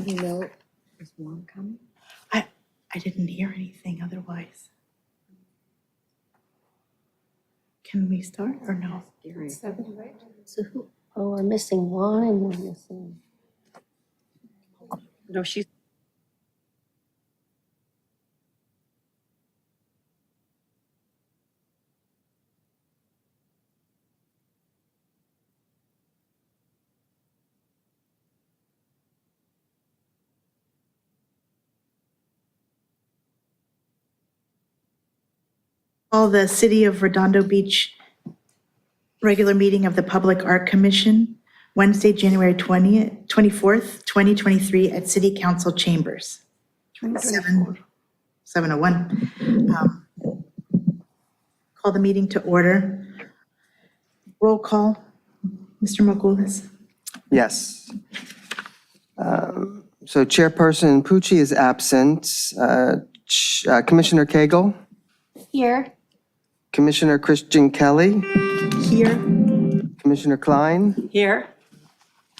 No, is one coming? I didn't hear anything otherwise. Can we start or no? So who, oh, we're missing one and we're missing. No, she's. Call the City of Redondo Beach regular meeting of the Public Art Commission, Wednesday, January 24th, 2023 at City Council Chambers. 7:01. Call the meeting to order. Roll call. Mr. Margulis. Yes. So Chairperson Pucci is absent. Commissioner Cagle, Here. Commissioner Christian Kelly, Here. Commissioner Klein, Here.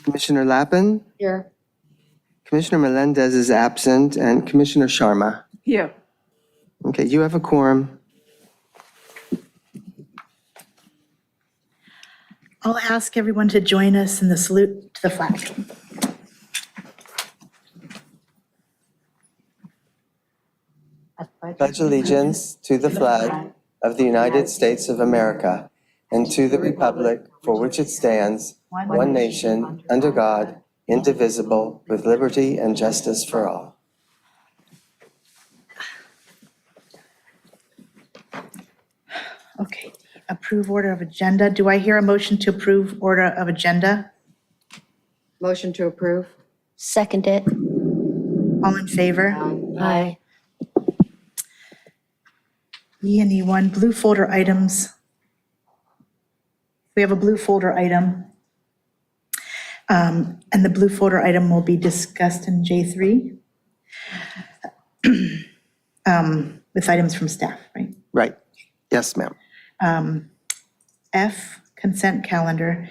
Commissioner Lappin, Here. Commissioner Melendez is absent, and Commissioner Sharma. Here. Okay, you have a quorum. I'll ask everyone to join us in the salute to the flag. Pledge allegiance to the flag of the United States of America and to the republic for which it stands, one nation, under God, indivisible, with liberty and justice for all. Okay, approve order of agenda. Do I hear a motion to approve order of agenda? Motion to approve. Second it. All in favor? Aye. E&E1, blue folder items. We have a blue folder item. And the blue folder item will be discussed in J3 with items from staff, right? Right. Yes, ma'am. F, consent calendar.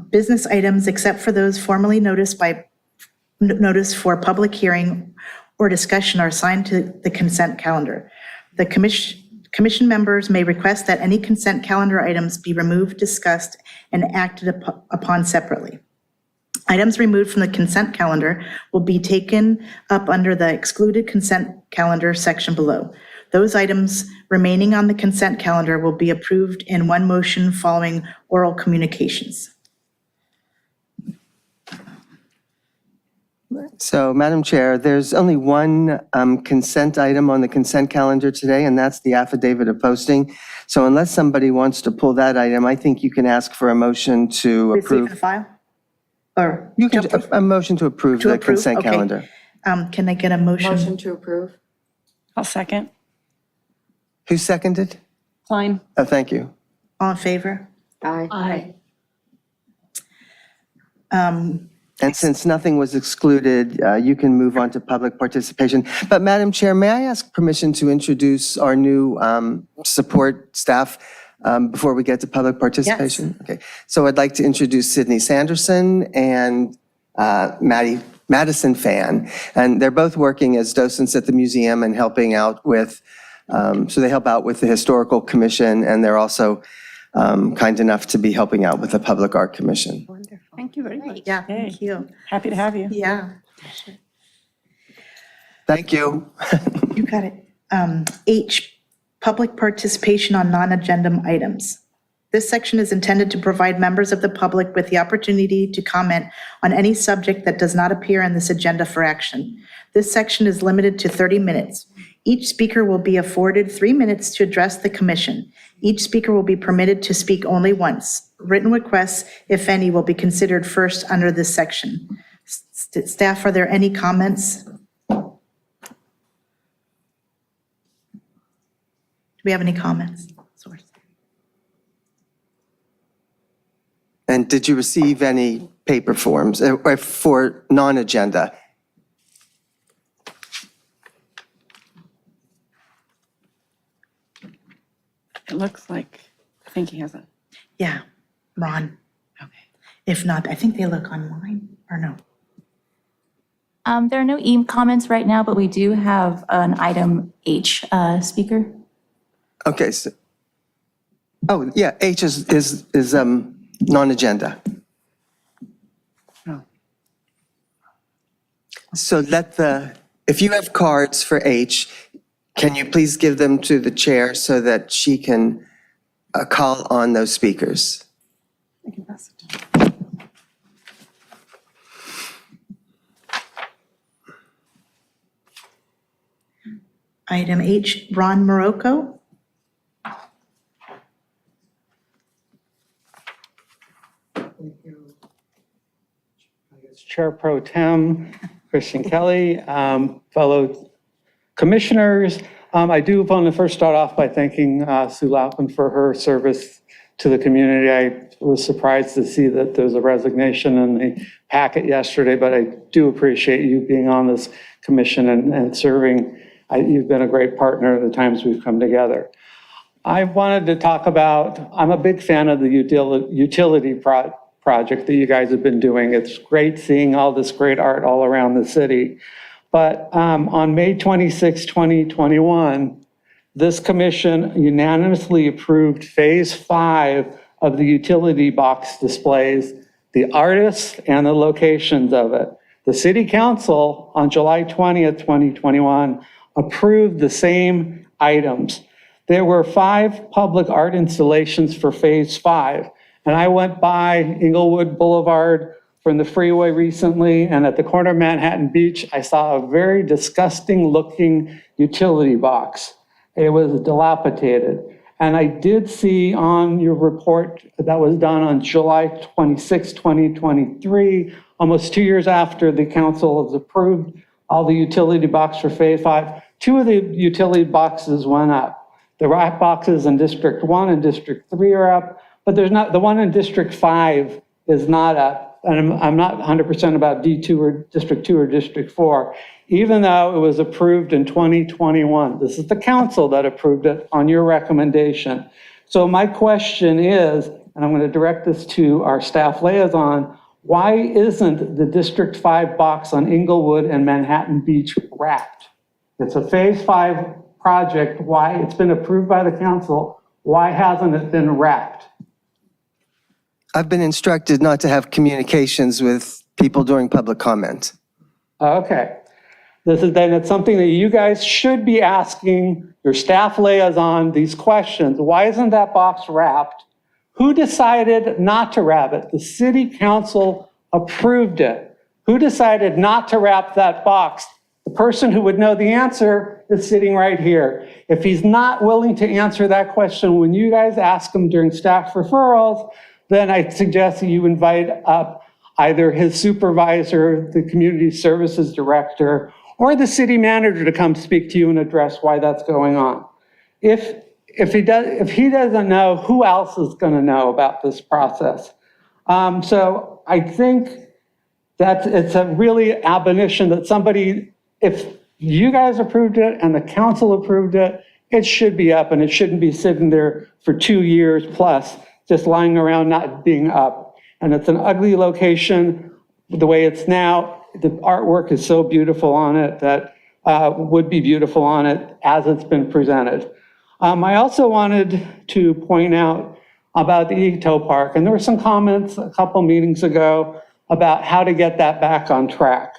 Business items, except for those formally noticed for public hearing or discussion, are assigned to the consent calendar. The commission members may request that any consent calendar items be removed, discussed, and acted upon separately. Items removed from the consent calendar will be taken up under the excluded consent calendar section below. Those items remaining on the consent calendar will be approved in one motion following oral communications. So, Madam Chair, there's only one consent item on the consent calendar today, and that's the affidavit of posting. So unless somebody wants to pull that item, I think you can ask for a motion to Receive approve. and file? Or? You can, a motion to approve To the approve, consent okay. calendar. Can I get a motion? to approve. I'll second. Who seconded? Klein. Oh, thank you. All in favor? Aye. And since nothing was excluded, you can move on to public participation. But Madam Chair, may I ask permission to introduce our new support staff before we get to public participation? Okay. So I'd like to introduce Sydney Sanderson and Madison Fan. And they're both working as docents at the museum and helping out with, so they help out with the Historical Commission, and they're also kind enough to be helping out with the Public Art Commission. Wonderful. Thank you very much. Yeah, Hey, thank you. Happy to have you. Yeah, Thank you. you got it. H, public participation on non-agenda items. This section is intended to provide members of the public with the opportunity to comment on any subject that does not appear on this agenda for action. This section is limited to 30 minutes. Each speaker will be afforded 3 minutes to address the commission. Each speaker will be permitted to speak only once. Written requests, if any, will be considered first under this section. Staff, are there any comments? Do we have any comments? And did you receive any paper forms for non-agenda? It looks like, I think he has a, Yeah, Ron. okay. If not, I think they look online, or no? There are no comments right now, but we do have an item H speaker. Okay, so, oh, yeah, H is non-agenda. Oh. So if you have cards for H, can you please give them to the chair so that she can call on those speakers? I can pass it. Item H, Ron Morocco. Chair Pro Tem, Christian Kelly, fellow commissioners. I do want to first start off by thanking Sue Laupin for her service to the community. I was surprised to see that there was a resignation in the packet yesterday, but I do appreciate you being on this commission and serving. You've been a great partner the times we've come together. I wanted to talk about, I'm a big fan of the utility project that you guys have been doing. It's great seeing all this great art all around the city. But on May 26, 2021, this commission unanimously approved phase 5 of the utility box displays, the artists and the locations of it. The city council on July 20th, 2021 approved the same items. There were 5 public art installations for phase 5. And I went by Inglewood Boulevard from the freeway recently, and at the corner of Manhattan Beach, I saw a very disgusting looking utility box. It was dilapidated. And I did see on your report that was done on July 26, 2023, almost 2 years after the council has approved all the utility box for phase 5, 2 of the utility boxes went up. The rack boxes in District 1 and District 3 are up, but there's not, the one in District 5 is not up. And I'm not 100% about D2 or District 2 or District 4, even though it was approved in 2021. This is the council that approved it on your recommendation. So my question is, and I'm going to direct this to our staff liaison, why isn't the District 5 box on Inglewood and Manhattan Beach wrapped? It's a phase 5 project. Why? It's been approved by the council. Why hasn't it been wrapped? I've been instructed not to have communications with people during public comment. Okay. It's something that you guys should be asking your staff liaison these questions. Why isn't that box wrapped? Who decided not to wrap it? The city council approved it. Who decided not to wrap that box? The person who would know the answer is sitting right here. If he's not willing to answer that question when you guys ask him during staff referrals, then I suggest that you invite up either his supervisor, the community services director, or the city manager to come speak to you and address why that's going on. If he doesn't know, who else is going to know about this process? So I think that it's a really admonition that somebody, if you guys approved it and the council approved it, it should be up and it shouldn't be sitting there for 2 years plus, just lying around not being up. And it's an ugly location the way it's now. The artwork is so beautiful on it that would be beautiful on it as it's been presented. I also wanted to point out about the Eco Park, and there were some comments a couple meetings ago about how to get that back on track.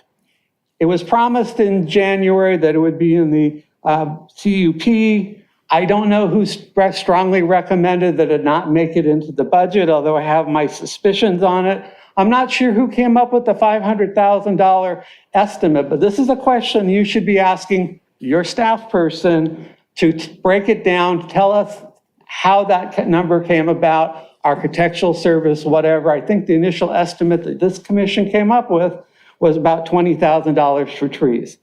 It was promised in January that it would be in the CUP. I don't know who strongly recommended that it not make it into the budget, although I have my suspicions on it. I'm not sure who came up with the $500,000 estimate, but this is a question you should be asking your staff person to break it down, tell us how that number came about, architectural service, whatever. I think the initial estimate that this commission came up with was about $20,000 for trees.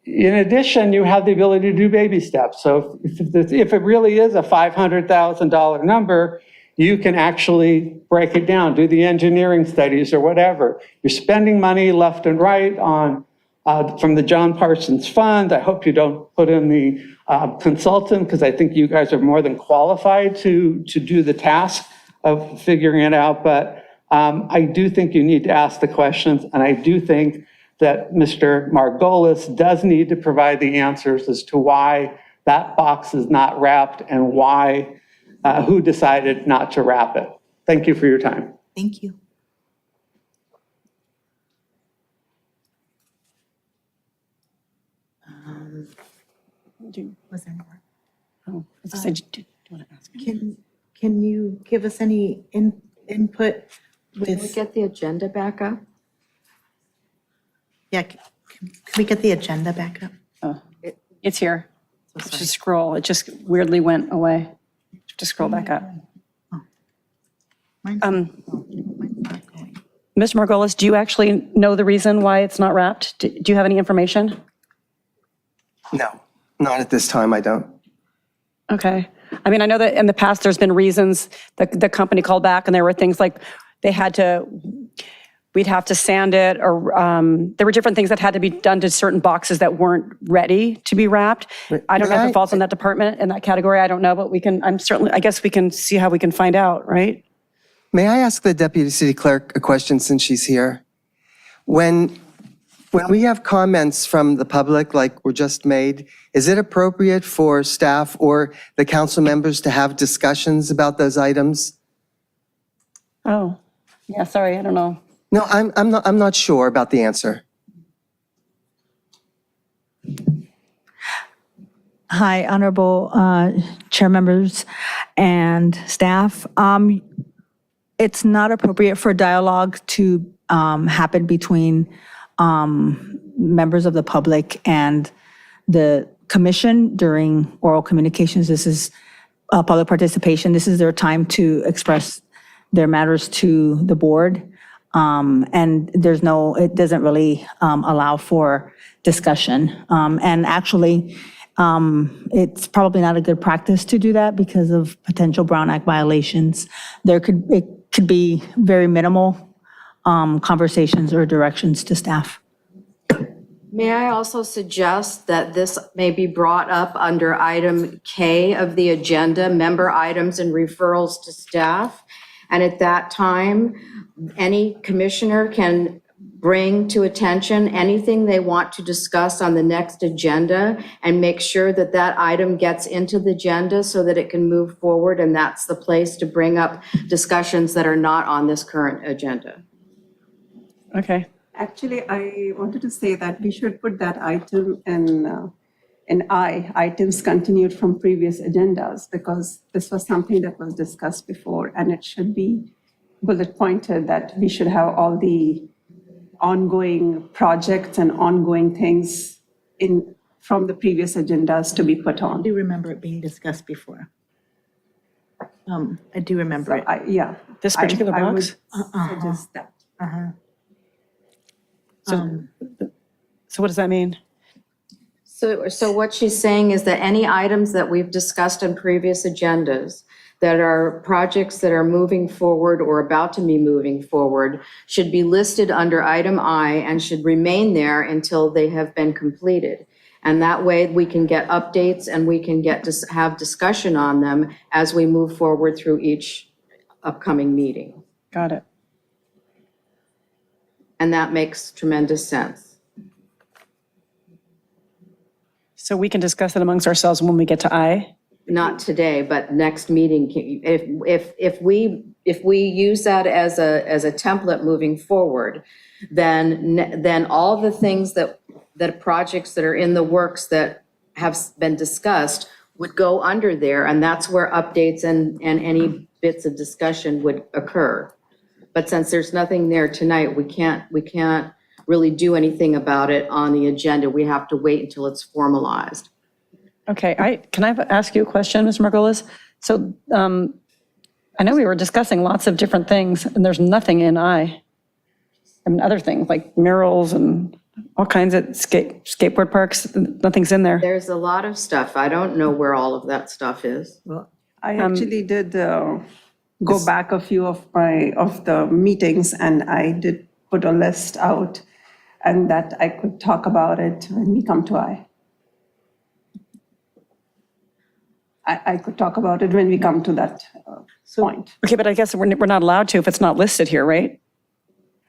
In addition, you have the ability to do baby steps. So if it really is a $500,000 number, you can actually break it down, do the engineering studies or whatever. You're spending money left and right on from the John Parsons Fund. I hope you don't put in the consultant, because I think you guys are more than qualified to do the task of figuring it out. But I do think you need to ask the questions, and I do think that Mr. Margolis does need to provide the answers as to why that box is not wrapped and why, who decided not to wrap it. Thank you for your time. Thank you. Was there more? Oh, I was gonna say, do you want to ask? Can you give us any input Can we with, get the agenda back up? yeah, can we get the agenda back up? Oh, it's here. Just scroll. It just weirdly went away. Just scroll back up. Mine's not going. Mr. Margolis, do you actually know the reason why it's not wrapped? Do you have any information? No, not at this time, I don't. Okay. I mean, I know that in the past, there's been reasons that the company called back and there were things like we'd have to sand it, or there were different things that had to be done to certain boxes that weren't ready to be wrapped. I don't know if it falls in that department, in that category, I don't know, but I guess we can see how we can find out, right? May I ask the Deputy City Clerk a question since she's here? When we have comments from the public like were just made, is it appropriate for staff or the council members to have discussions about those items? Oh, yeah, sorry, I don't know. No, I'm not sure about the answer. Hi, Honorable Chair members and staff. It's not appropriate for dialogue to happen between members of the public and the commission during oral communications. This is public participation. This is their time to express their matters to the board. And it doesn't really allow for discussion. And actually, it's probably not a good practice to do that because of potential Brown Act violations. It could be very minimal conversations or directions to staff. May I also suggest that this may be brought up under item K of the agenda, member items and referrals to staff. And at that time, any commissioner can bring to attention anything they want to discuss on the next agenda and make sure that that item gets into the agenda so that it can move forward. And that's the place to bring up discussions that are not on this current agenda. Okay. Actually, I wanted to say that we should put that item in I, items continued from previous agendas, because this was something that was discussed before, and it should be bullet pointed that we should have all the ongoing projects and ongoing things from the previous agendas to be put I on. do remember it being discussed before. I do remember it. Yeah. This particular I would box? suggest that. So what does that mean? So what she's saying is that any items that we've discussed in previous agendas that are projects that are moving forward or about to be moving forward should be listed under item I and should remain there until they have been completed. And that way we can get updates and we can get to have discussion on them as we move forward through each upcoming meeting. Got it. And that makes tremendous sense. So we can discuss it amongst ourselves when we get to I? Not today, but next meeting, if we use that as a template moving forward, then all the things that projects that are in the works that have been discussed would go under there, and that's where updates and any bits of discussion would occur. But since there's nothing there tonight, we can't really do anything about it on the agenda. We have to wait until it's formalized. Okay, can I ask you a question, Ms. Margolis? So I know we were discussing lots of different things, and there's nothing in I. I mean, other things like murals and all kinds of skateboard parks, nothing's in there. There's a lot of stuff. I don't know where all of that stuff is. I actually did go back a few of the meetings, and I did put a list out, and that I could talk about it when we come to I. I could talk about it when we come to that point. Okay, but I guess we're not allowed to if it's not listed here, right?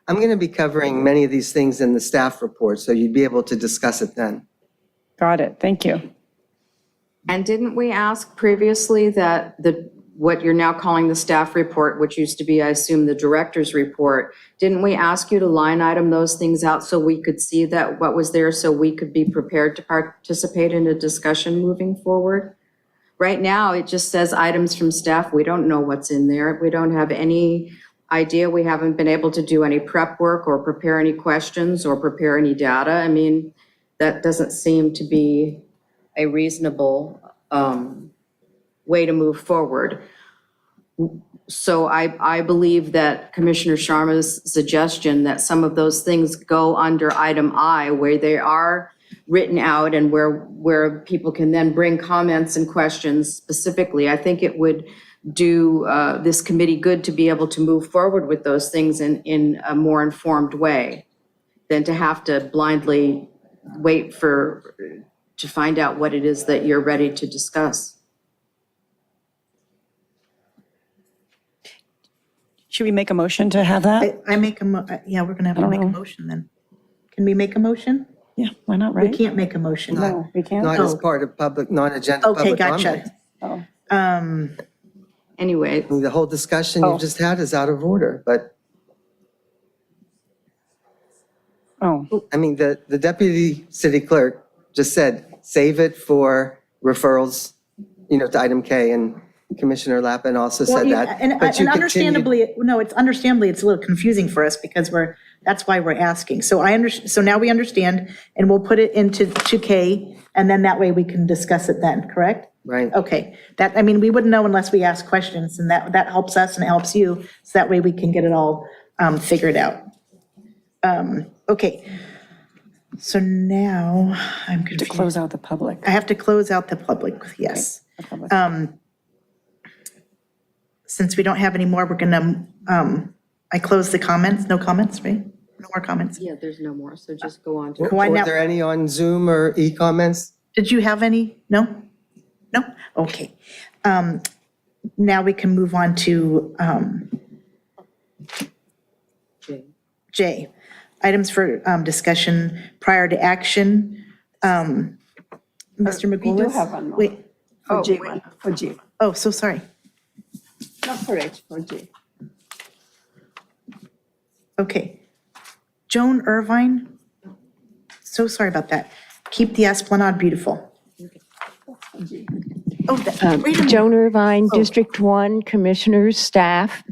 I'm going to be covering many of these things in the staff report, so you'd be able to discuss it then. Got it, thank you. And didn't we ask previously that what you're now calling the staff report, which used to be, I assume, the director's report, didn't we ask you to line item those things out so we could see that what was there, so we could be prepared to participate in a discussion moving forward? Right now, it just says items from staff. We don't know what's in there. We don't have any idea. We haven't been able to do any prep work or prepare any questions or prepare any data. I mean, that doesn't seem to be a reasonable way to move forward. So I believe that Commissioner Sharma's suggestion that some of those things go under item I, where they are written out and where people can then bring comments and questions specifically, I think it would do this committee good to be able to move forward with those things in a more informed way than to have to blindly wait to find out what it is that you're ready to discuss. Should we make a motion to have that? I make yeah, we're going to have to make a motion then. Can we make a motion? Yeah, why not, We right? can't make a motion. No, we can't? Not as part of public, non-agenda Okay, public comment. gotcha. Anyway, The whole discussion you just had is out of order, but, Oh, I mean, the deputy city clerk just said, save it for referrals, to item K, and Commissioner Lappin also Well, said yeah, that. and but you continued- understandably, it's a little confusing for us because that's why we're asking. So so now we understand, and we'll put it into K, and then that way we can discuss it then, correct? Right. Okay, we wouldn't know unless we ask questions, and that helps us and it helps you, so that way we can get it all figured out. Okay, so now I'm to confused. close out the public. I have to close out the public, yes. The public. Since we don't have any more, we're gonna, I close the comments, no comments, right? No more comments. yeah, there's no more, so just go on to. Why Were now? there any on Zoom or e-comments? Did you have any? No? No? Okay. Now we can move on to J. Items for discussion prior to action. Mr. McGuinness? We do have one more. Wait, For J1, for J. oh, so sorry. Not for H, for J. Okay. Joan Irvine, so sorry about that. Keep the Esplanade beautiful. For J. Oh, wait a minute. Joan Irvine, District 1, Commissioners, staff,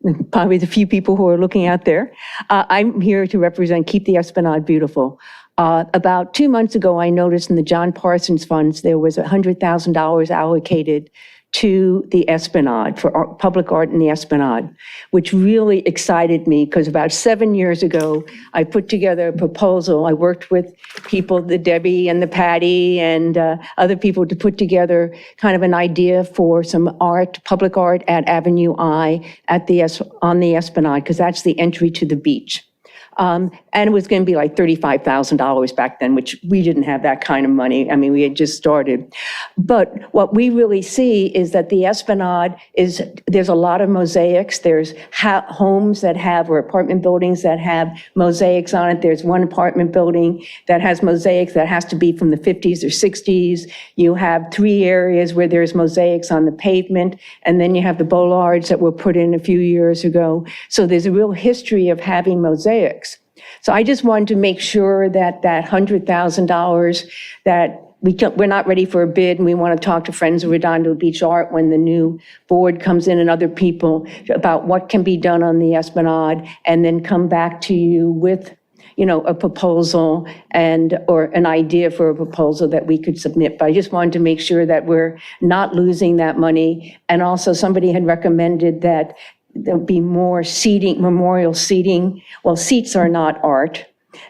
and probably the few people who are looking out there. I'm here to represent Keep the Esplanade Beautiful. About 2 months ago, I noticed in the John Parsons funds, there was $100,000 allocated to the Esplanade, for public art in the Esplanade, which really excited me because about 7 years ago, I put together a proposal. I worked with people, the Debbie and the Patty and other people to put together kind of an idea for some art, public art at Avenue I on the Esplanade, because that's the entry to the beach. And it was going to be like $35,000 back then, which we didn't have that kind of money. I mean, we had just started. But what we really see is that the Esplanade there's a lot of mosaics. There's homes that have, or apartment buildings that have mosaics on it. There's one apartment building that has mosaics that has to be from the 50s or 60s. You have 3 areas where there's mosaics on the pavement. And then you have the bollards that were put in a few years ago. So there's a real history of having mosaics. So I just wanted to make sure that that $100,000 that we're not ready for a bid, and we want to talk to Friends of Redondo Beach Art when the new board comes in and other people about what can be done on the Esplanade, and then come back to you with, a proposal or an idea for a proposal that we could submit. But I just wanted to make sure that we're not losing that money. And also somebody had recommended that there'll be more seating, memorial seating. Well, seats are not art.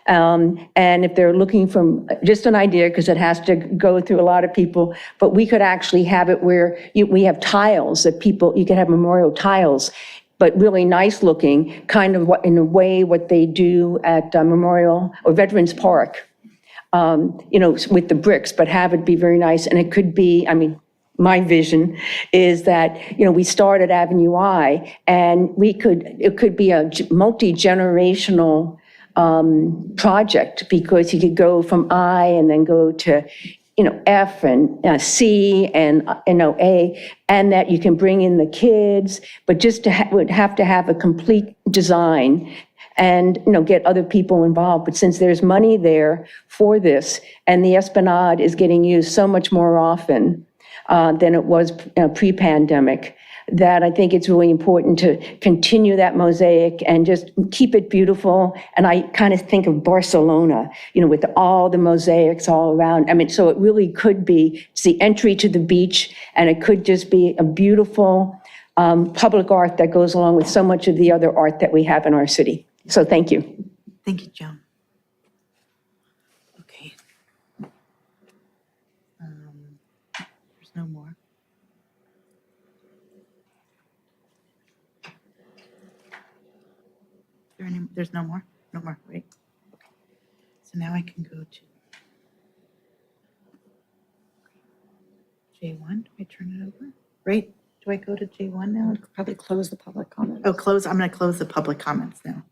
And if they're looking for just an idea, because it has to go through a lot of people, but we could actually have it where we have tiles that you could have memorial tiles, but really nice looking, kind of in a way what they do at Memorial or Veterans Park, with the bricks, but have it be very nice. And it could be, my vision is that, we start at Avenue I, and it could be a multi-generational project, because you could go from I and then go to, F and C and, A, and that you can bring in the kids, but just would have to have a complete design and, get other people involved. But since there's money there for this, and the Esplanade is getting used so much more often than it was pre-pandemic, that I think it's really important to continue that mosaic and just keep it beautiful. And I kind of think of Barcelona, with all the mosaics all around. I mean, so it really could be, it's the entry to the beach, and it could just be a beautiful public art that goes along with so much of the other art that we have in our city. So thank you. Thank you, Joan. Okay. There's no more. There's no more? No more, right? Okay. So now I can go to J1. Do I turn it over? Right? Do I go to J1 now? Probably close the public comment. Oh, close. I'm going to close the public comments now.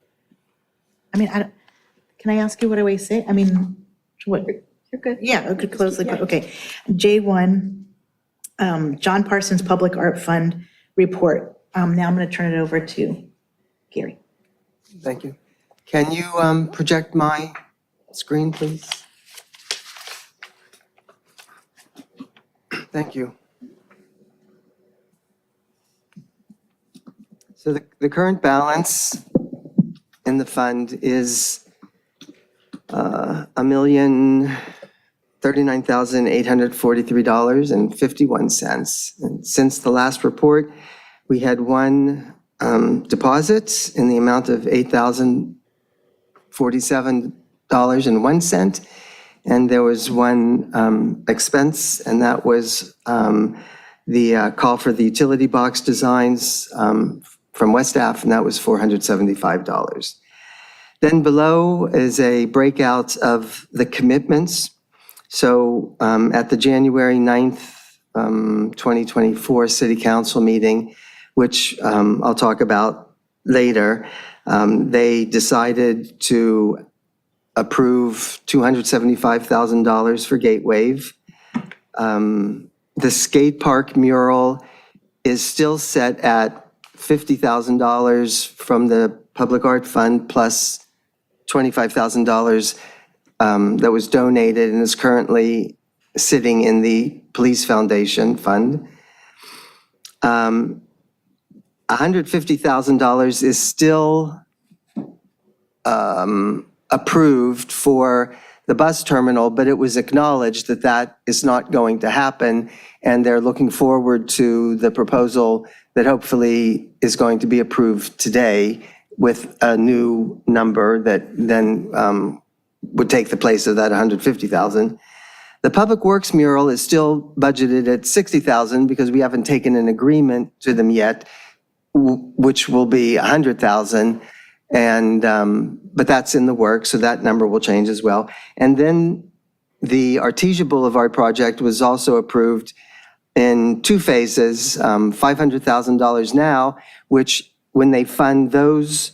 I mean, can I ask you what do I say? I mean, what? You're good. Yeah, I could close the, okay. J1, John Parsons Public Art Fund report. Now I'm going to turn it over to Gary. Thank you. Can you project my screen, please? Thank you. So the current balance in the fund is $1,039,843.51. And since the last report, we had one deposit in the amount of $8,047.01. And there was one expense, and that was the call for the utility box designs from West Ave, and that was $475. Then below is a breakout of the commitments. So at the January 9th, 2024 City Council meeting, which I'll talk about later, they decided to approve $275,000 for Gate Wave. The skate park mural is still set at $50,000 from the Public Art Fund plus $25,000 that was donated and is currently sitting in the Police Foundation Fund. $150,000 is still approved for the bus terminal, but it was acknowledged that that is not going to happen, and they're looking forward to the proposal that hopefully is going to be approved today with a new number that then would take the place of that $150,000. The Public Works mural is still budgeted at $60,000 because we haven't taken an agreement to them yet, which will be $100,000. And, but that's in the works, so that number will change as well. And then the Artesia Boulevard project was also approved in two phases, $500,000 now, which when they fund those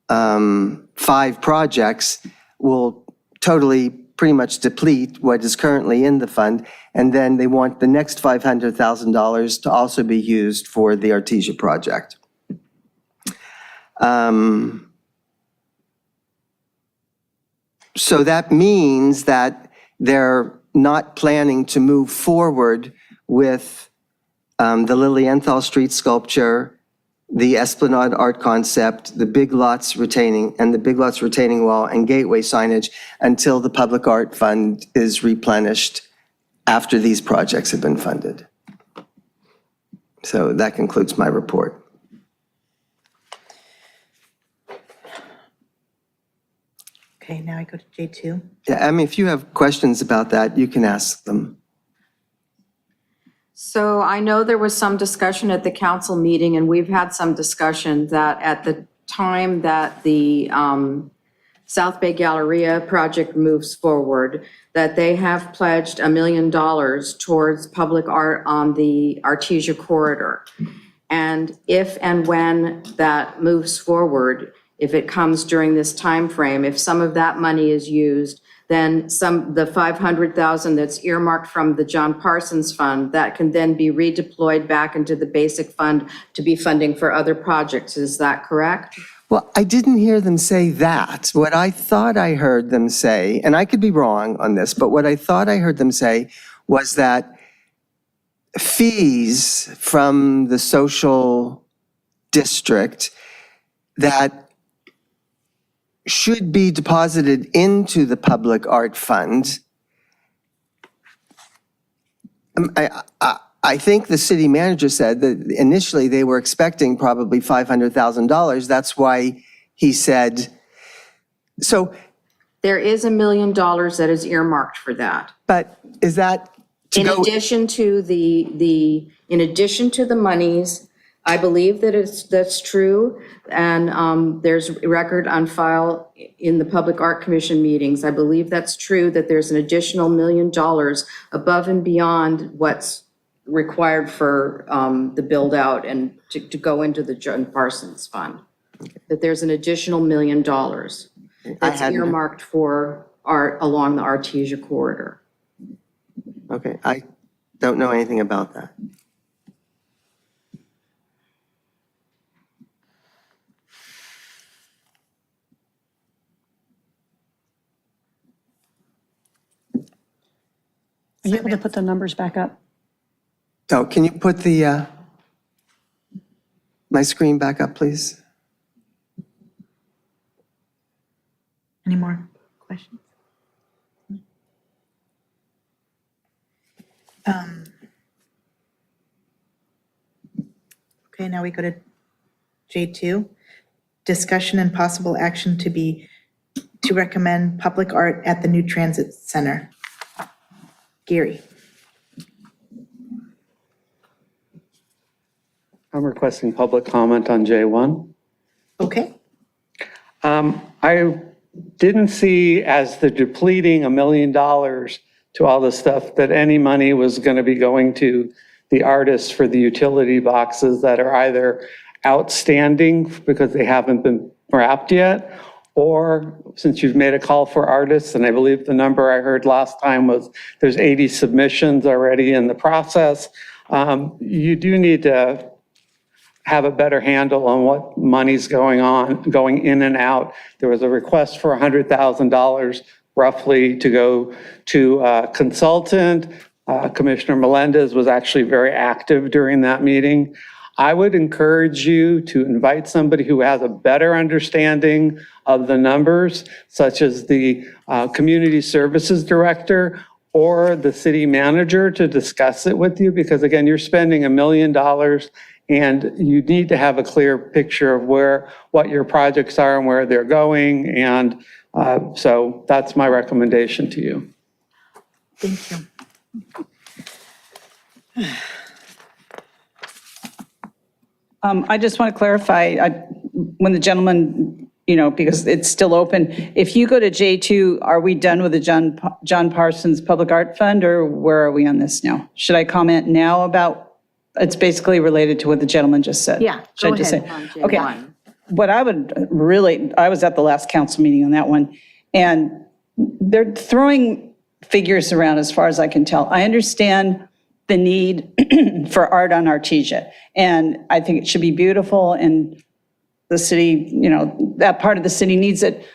5 projects will totally pretty much deplete what is currently in the fund. And then they want the next $500,000 to also be used for the Artesia project. So that means that they're not planning to move forward with the Lilienthal Street sculpture, the Esplanade art concept, the Big Lots retaining wall and gateway signage until the Public Art Fund is replenished after these projects have been funded. So that concludes my report. Okay, now I go to J2. Yeah, I mean, if you have questions about that, you can ask them. So I know there was some discussion at the council meeting, and we've had some discussion that at the time that the South Bay Galleria project moves forward, that they have pledged $1 million towards public art on the Artesia corridor. And if and when that moves forward, if it comes during this time frame, if some of that money is used, then the 500,000 that's earmarked from the John Parsons Fund, that can then be redeployed back into the basic fund to be funding for other projects. Is that correct? Well, I didn't hear them say that. What I thought I heard them say, and I could be wrong on this, but what I thought I heard them say was that fees from the social district that should be deposited into the public art fund. I think the city manager said that initially they were expecting probably $500,000. That's why he said, so. There is $1 million that is earmarked for that. But is that to In go? addition to in addition to the monies, I believe that that's true. And there's a record on file in the Public Art Commission meetings. I believe that's true, that there's an additional $1 million above and beyond what's required for the build out and to go into the John Parsons Fund. That there's an additional $1 million that's earmarked for art along the Artesia corridor. Okay, I don't know anything about that. Are you able to put the numbers back up? So can you put my screen back up, please? Any more questions? Okay, now we go to J2. Discussion and possible action to recommend public art at the new transit center. Gary. I'm requesting public comment on J1. Okay. I didn't see as the depleting $1 million to all the stuff that any money was going to be going to the artists for the utility boxes that are either outstanding because they haven't been wrapped yet, or since you've made a call for artists, and I believe the number I heard last time was there's 80 submissions already in the process, you do need to have a better handle on what money's going in and out. There was a request for $100,000 roughly to go to a consultant. Commissioner Melendez was actually very active during that meeting. I would encourage you to invite somebody who has a better understanding of the numbers, such as the community services director or the city manager, to discuss it with you, because again, you're spending $1 million and you need to have a clear picture of what your projects are and where they're going. And so that's my recommendation to you. Thank you. I just want to clarify, when the gentleman, because it's still open, if you go to J2, are we done with the John Parsons Public Art Fund, or where are we on this now? Should I comment now about, it's basically related to what the gentleman just said? Yeah, Should go I just ahead. say? Okay. What I would really, I was at the last council meeting on that one, and they're throwing figures around as far as I can tell. I understand the need for art on Artesia, and I think it should be beautiful, and the city, that part of the city needs it.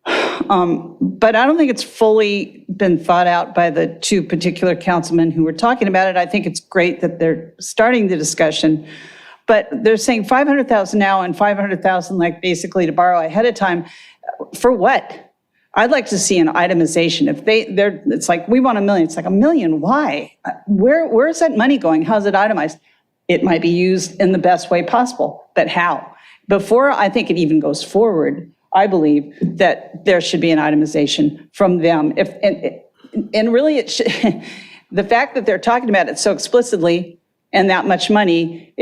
But I don't think it's fully been thought out by the two particular councilmen who were talking about it. I think it's great that they're starting the discussion, but they're saying 500,000 now and 500,000 like basically to borrow ahead of time. For what? I'd like to see an itemization. If it's like, we want $1 million. It's like, $1 million, why? Where is that money going? How's it itemized? It might be used in the best way possible, but how? Before I think it even goes forward, I believe that there should be an itemization from them. And really, the fact that they're talking about it so explicitly and that much money,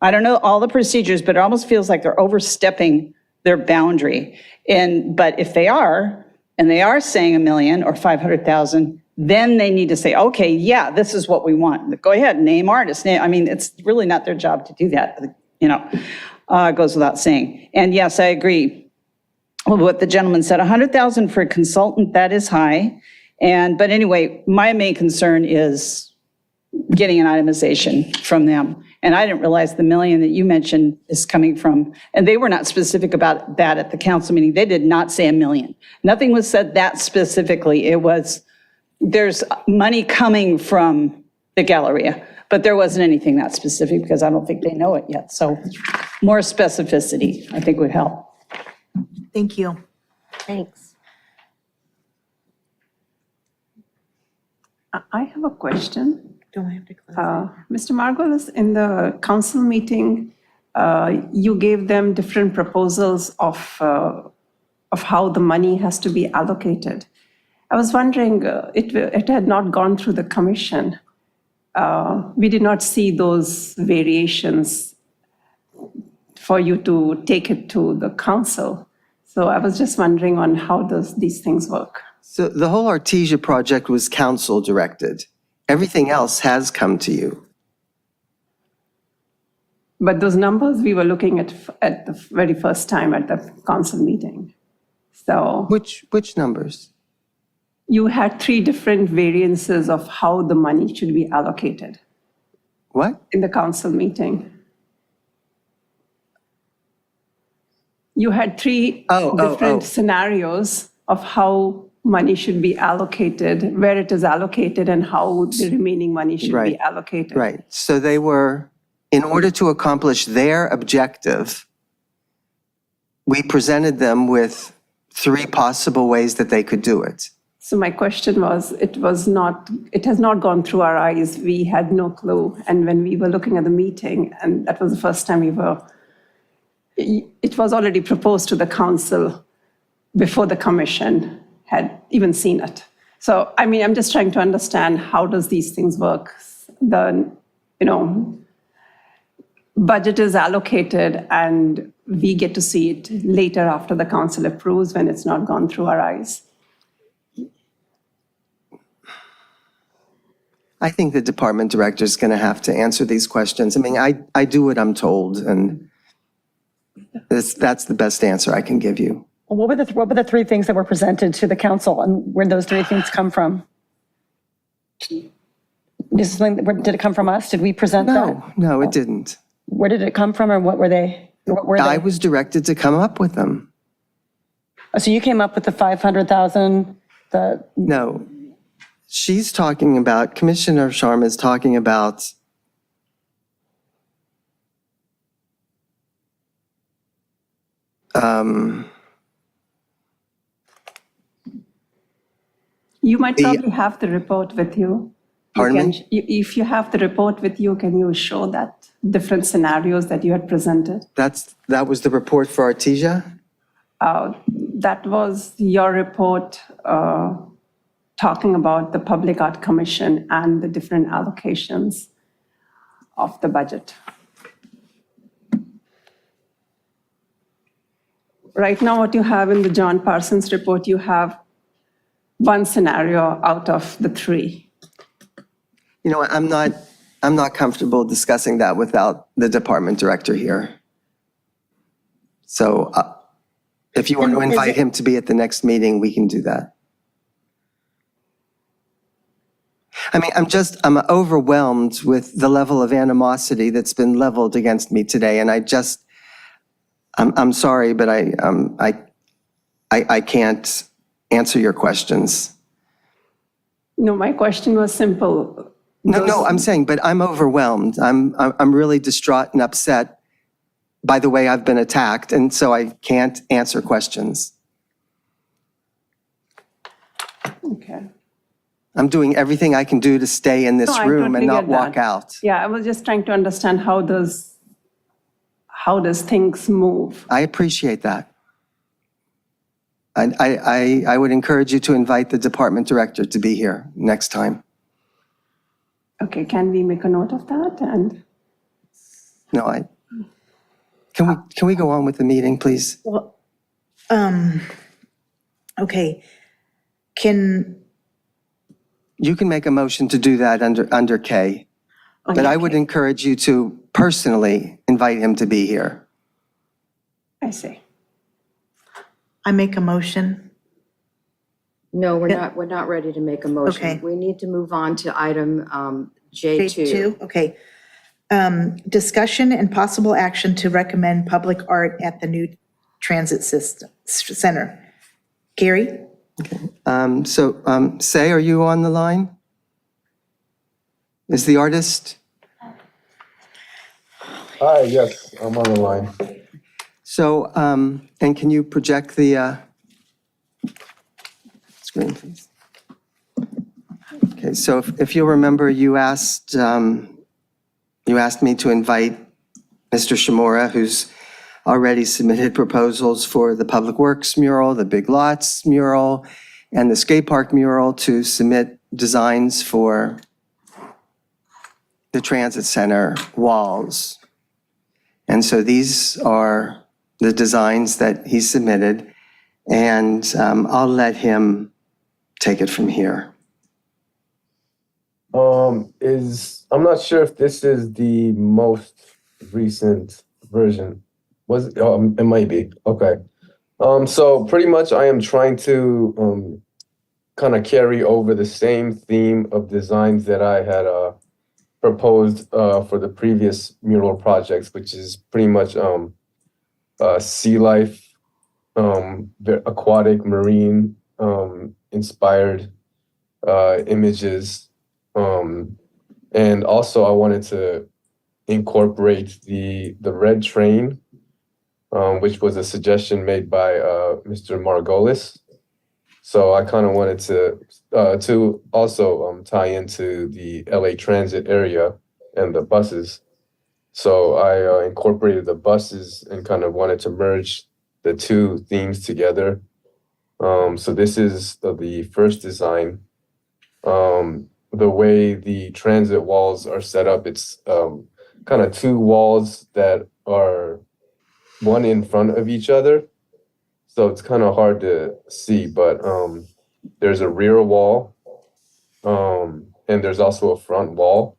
I don't know all the procedures, but it almost feels like they're overstepping their boundary. But if they are, and they are saying 1 million or 500,000, then they need to say, okay, yeah, this is what we want. Go ahead, name artists. I mean, it's really not their job to do that, it goes without saying. And yes, I agree with what the gentleman said, 100,000 for a consultant, that is high. But anyway, my main concern is getting an itemization from them. And I didn't realize the 1 million that you mentioned is coming from, and they were not specific about that at the council meeting. They did not say 1 million. Nothing was said that specifically. It was, there's money coming from the Galleria, but there wasn't anything that specific because I don't think they know it yet. So more specificity, I think, would help. Thank you. Thanks. I have a question. Do I have to close? Mr. Margolis, in the council meeting, you gave them different proposals of how the money has to be allocated. I was wondering, it had not gone through the commission. We did not see those variations for you to take it to the council. So I was just wondering on how does these things work? So the whole Artesia project was council directed. Everything else has come to you. But those numbers we were looking at the very first time at the council meeting. So Which numbers? you had 3 different variances of how the money should be allocated What? in the council meeting. You had 3 different scenarios of how money should be allocated, where it is allocated, and how the remaining money should be Right. allocated. Right. So they were, in order to accomplish their objective, we presented them with 3 possible ways that they could do it. So my question was, it has not gone through our eyes. We had no clue. And when we were looking at the meeting, and that was the first time it was already proposed to the council before the commission had even seen it. So, I mean, I'm just trying to understand how does these things work? The, budget is allocated and we get to see it later after the council approves when it's not gone through our eyes. I think the department director is going to have to answer these questions. I mean, I do what I'm told, and that's the best answer I can give you. What were the 3 things that were presented to the council, and where did those 3 things come from? Did it come from us? Did we present that? No, it didn't. Where did it come from, or what were they? What were I they? was directed to come up with them. So you came up with the 500,000, No, she's talking about, Commissioner Sharma is talking about You might probably have the report with you. Pardon me? If you have the report with you, can you show that different scenarios that you had presented? that was the report for Artesia? That was your report talking about the Public Art Commission and the different allocations of the budget. Right now, what you have in the John Parsons report, you have 1 scenario out of the 3. You know, I'm not comfortable discussing that without the department director here. So if you want to invite him to be at the next meeting, we can do that. I mean, I'm overwhelmed with the level of animosity that's been leveled against me today, and I'm sorry, but I can't answer your questions. No, my question was simple. No, I'm saying, but I'm overwhelmed. I'm really distraught and upset by the way I've been attacked, and so I can't answer questions. Okay. I'm doing everything I can do to stay in this No, I room and totally not get walk that. out. Yeah, I was just trying to understand how does things move? I appreciate that. I would encourage you to invite the department director to be here next time. Okay, can we make a note of that? And No, can we go on with the meeting, please? Well, Okay, can, You can make a motion to do that under K, but I would encourage you to personally invite him to be here. I see. I make a motion? No, we're not ready to make a motion. Okay. We need to move on to item J2. J2, okay. Discussion and possible action to recommend public art at the new transit center. Gary? Say, are you on the line? Is the artist? Hi, yes, I'm on the line. So, and can you project the screen, please? Okay, so if you'll remember, you asked me to invite Mr. Shimura, who's already submitted proposals for the Public Works mural, the Big Lots mural, and the skate park mural, to submit designs for the transit center walls. And so these are the designs that he submitted, and I'll let him take it from here. I'm not sure if this is the most recent version. It might be. Okay. So pretty much I am trying to kind of carry over the same theme of designs that I had proposed for the previous mural projects, which is pretty much sea life, aquatic, marine inspired images. And also I wanted to incorporate the red train, which was a suggestion made by Mr. Margolis. So I kind of wanted to also tie into the LA Transit area and the buses. So I incorporated the buses and kind of wanted to merge the two themes together. So this is the first design. The way the transit walls are set up, it's kind of two walls that are one in front of each other. So it's kind of hard to see, but there's a rear wall, and there's also a front wall.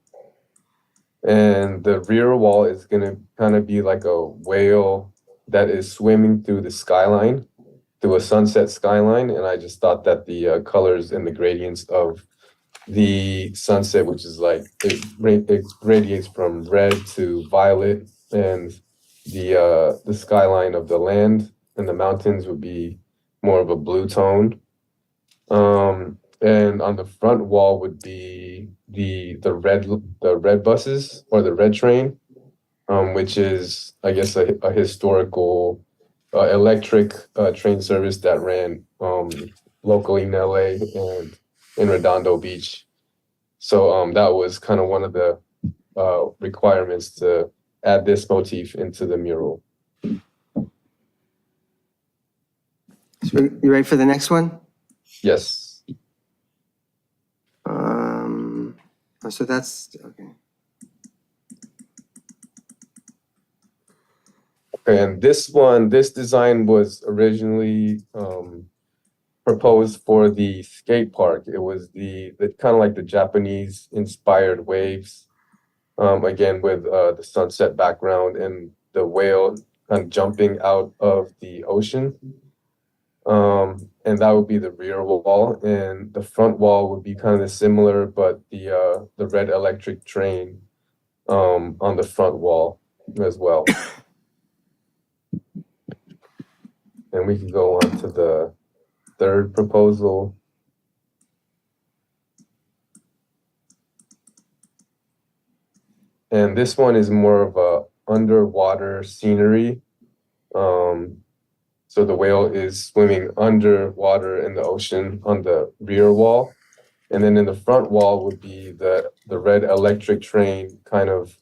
And the rear wall is going to kind of be like a whale that is swimming through the skyline, through a sunset skyline. And I just thought that the colors and the gradients of the sunset, which is like, it radiates from red to violet, and the skyline of the land and the mountains would be more of a blue tone. And on the front wall would be the red buses, or the red train, which is, I guess, a historical electric train service that ran locally in LA and in Redondo Beach. So that was kind of one of the requirements to add this motif into the mural. So you ready for the next one? Yes. So that's, okay. Okay, and this design was originally proposed for the skate park. It was the kind of like the Japanese inspired waves, again with the sunset background and the whale kind of jumping out of the ocean. And that would be the rear wall, and the front wall would be kind of similar, but the red electric train on the front wall as well. And we can go on to the third proposal. And this one is more of a underwater scenery. So the whale is swimming underwater in the ocean on the rear wall. And then in the front wall would be the red electric train kind of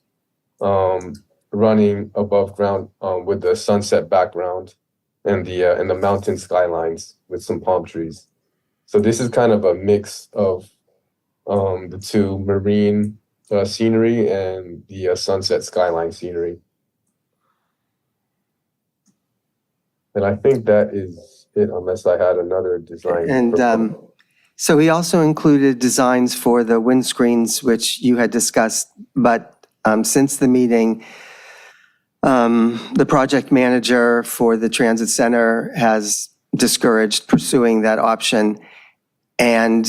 running above ground with the sunset background and the mountain skylines with some palm trees. So this is kind of a mix of the two, marine scenery and the sunset skyline scenery. And I think that is it, unless I had another design. And so he also included designs for the windscreens, which you had discussed, but since the meeting, the project manager for the transit center has discouraged pursuing that option. And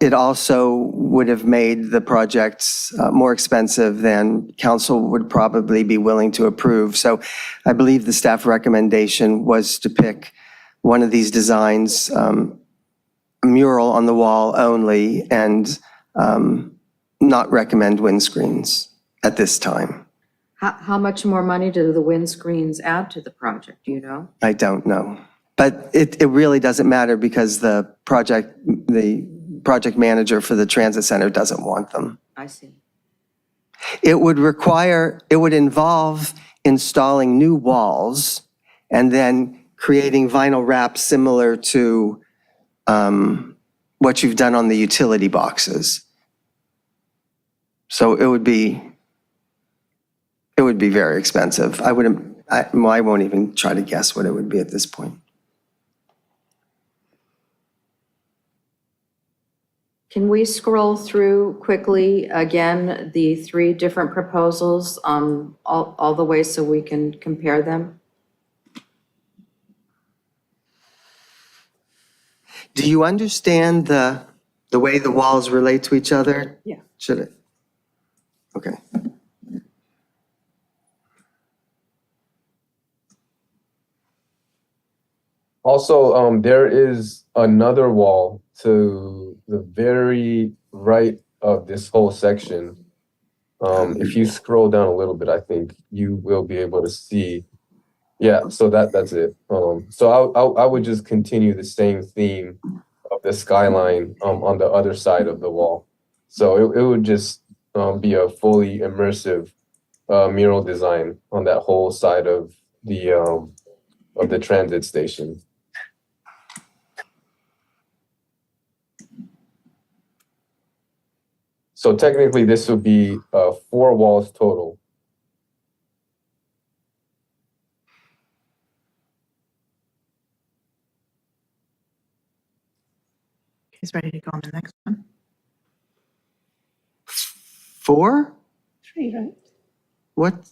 it also would have made the projects more expensive than council would probably be willing to approve. So I believe the staff recommendation was to pick one of these designs, a mural on the wall only, and not recommend windscreens at this time. How much more money do the windscreens add to the project, do you know? I don't know. But it really doesn't matter because the project manager for the transit center doesn't want them. I see. It would involve installing new walls and then creating vinyl wrap similar to what you've done on the utility boxes. So it would be very expensive. I won't even try to guess what it would be at this point. Can we scroll through quickly again the 3 different proposals all the way so we can compare them? Do you understand the way the walls relate to each other? Yeah. Should it? Okay. Also, there is another wall to the very right of this whole section. If you scroll down a little bit, I think you will be able to see. Yeah, so that's it. So I would just continue the same theme of the skyline on the other side of the wall. So it would just be a fully immersive mural design on that whole side of the transit station. So technically, this would be 4 walls total. He's ready to go on the next one. 4? 3, right? What?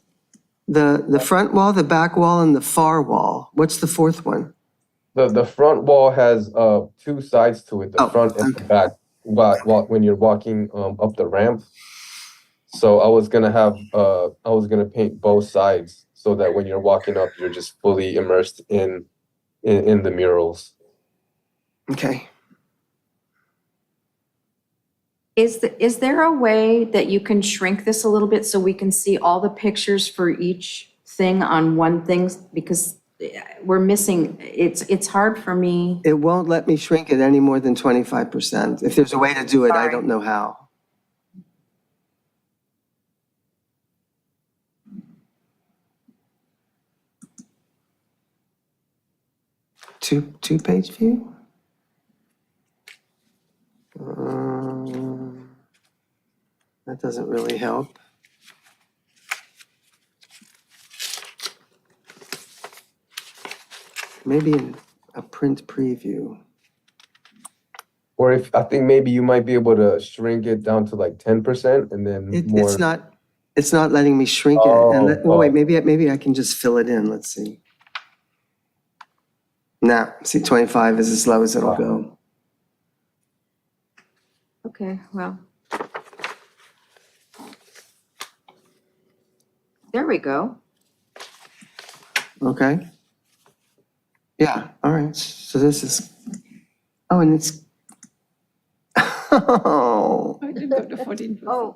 The front wall, the back wall, and the far wall. What's the 4th one? The front wall has 2 sides to it, the front and the back, when you're walking up the ramp. So I was gonna paint both sides so that when you're walking up, you're just fully immersed in the murals. Okay. Is there a way that you can shrink this a little bit so we can see all the pictures for each thing on one thing? Because we're missing, it's hard for me. It won't let me shrink it any more than 25%. If there's a way to do it, I don't know how. Two-page view? That doesn't really help. Maybe in a print preview. Or I think maybe you might be able to shrink it down to like 10% and then more. It's not letting me shrink it. And wait, maybe I can just fill it in. Let's see. Nah, see, 25 is as low as it'll go. Okay, well. There we go. Okay. Yeah, all right. So this is, oh, and it's, oh, I did go to 14%. Oh.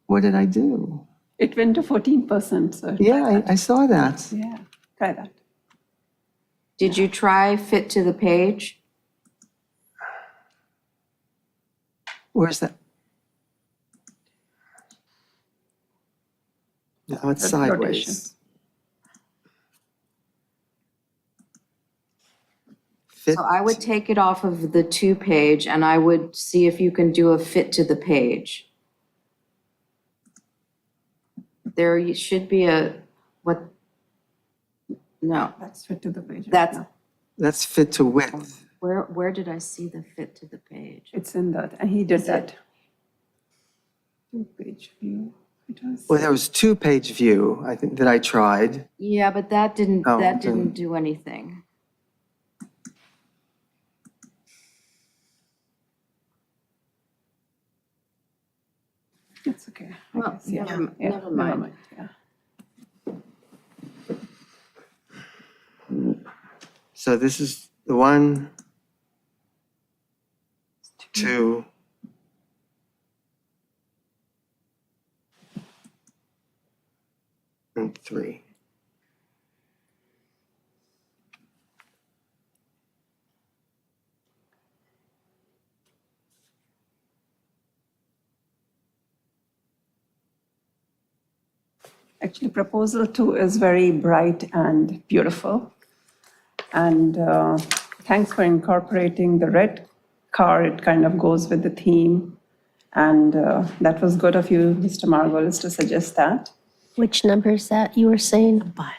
what did I do? It went to 14%, so. Yeah, I saw that. Yeah, try that. Did you try fit to the page? Where's that? No, it's That's sideways. rotation. Fit, So I would take it off of the 2 page and I would see if you can do a fit to the page. There should be a, No, That's fit to the page. right That's- now. That's fit to width. where did I see the fit to the page? It's in that, and he did that. Two-page view. It was. Well, there was two-page view, I think, that I tried. Yeah, but that didn't Oh, do anything. It's okay. I Well, guess, yeah. never- Yeah, never mind. Yeah. So this is the 1, 2, and 3. Actually, proposal 2 is very bright and beautiful. And thanks for incorporating the red car. It kind of goes with the theme. And that was good of you, Mr. Margolis, to suggest that. Which number is that you were saying? Bus.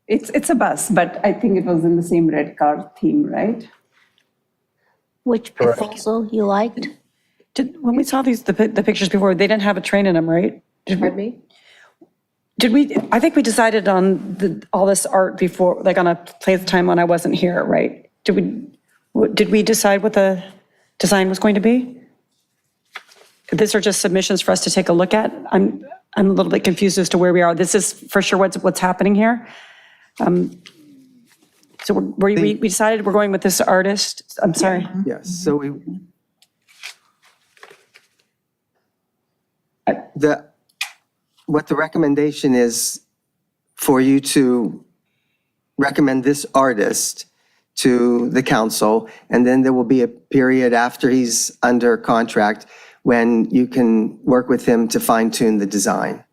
It's a bus, but I think it was in the same red car theme, right? Which proposal you liked? When we saw the pictures before, they didn't have a train in them, right? Pardon me? Did we, I think we decided on all this art before, like on a playtime when I wasn't here, right? Did we decide what the design was going to be? These are just submissions for us to take a look at. I'm a little bit confused as to where we are. This is for sure what's happening here. So we decided we're going with this artist. I'm sorry. Yes, so what the recommendation is for you to recommend this artist to the council, and then there will be a period after he's under contract when you can work with him to fine tune the design.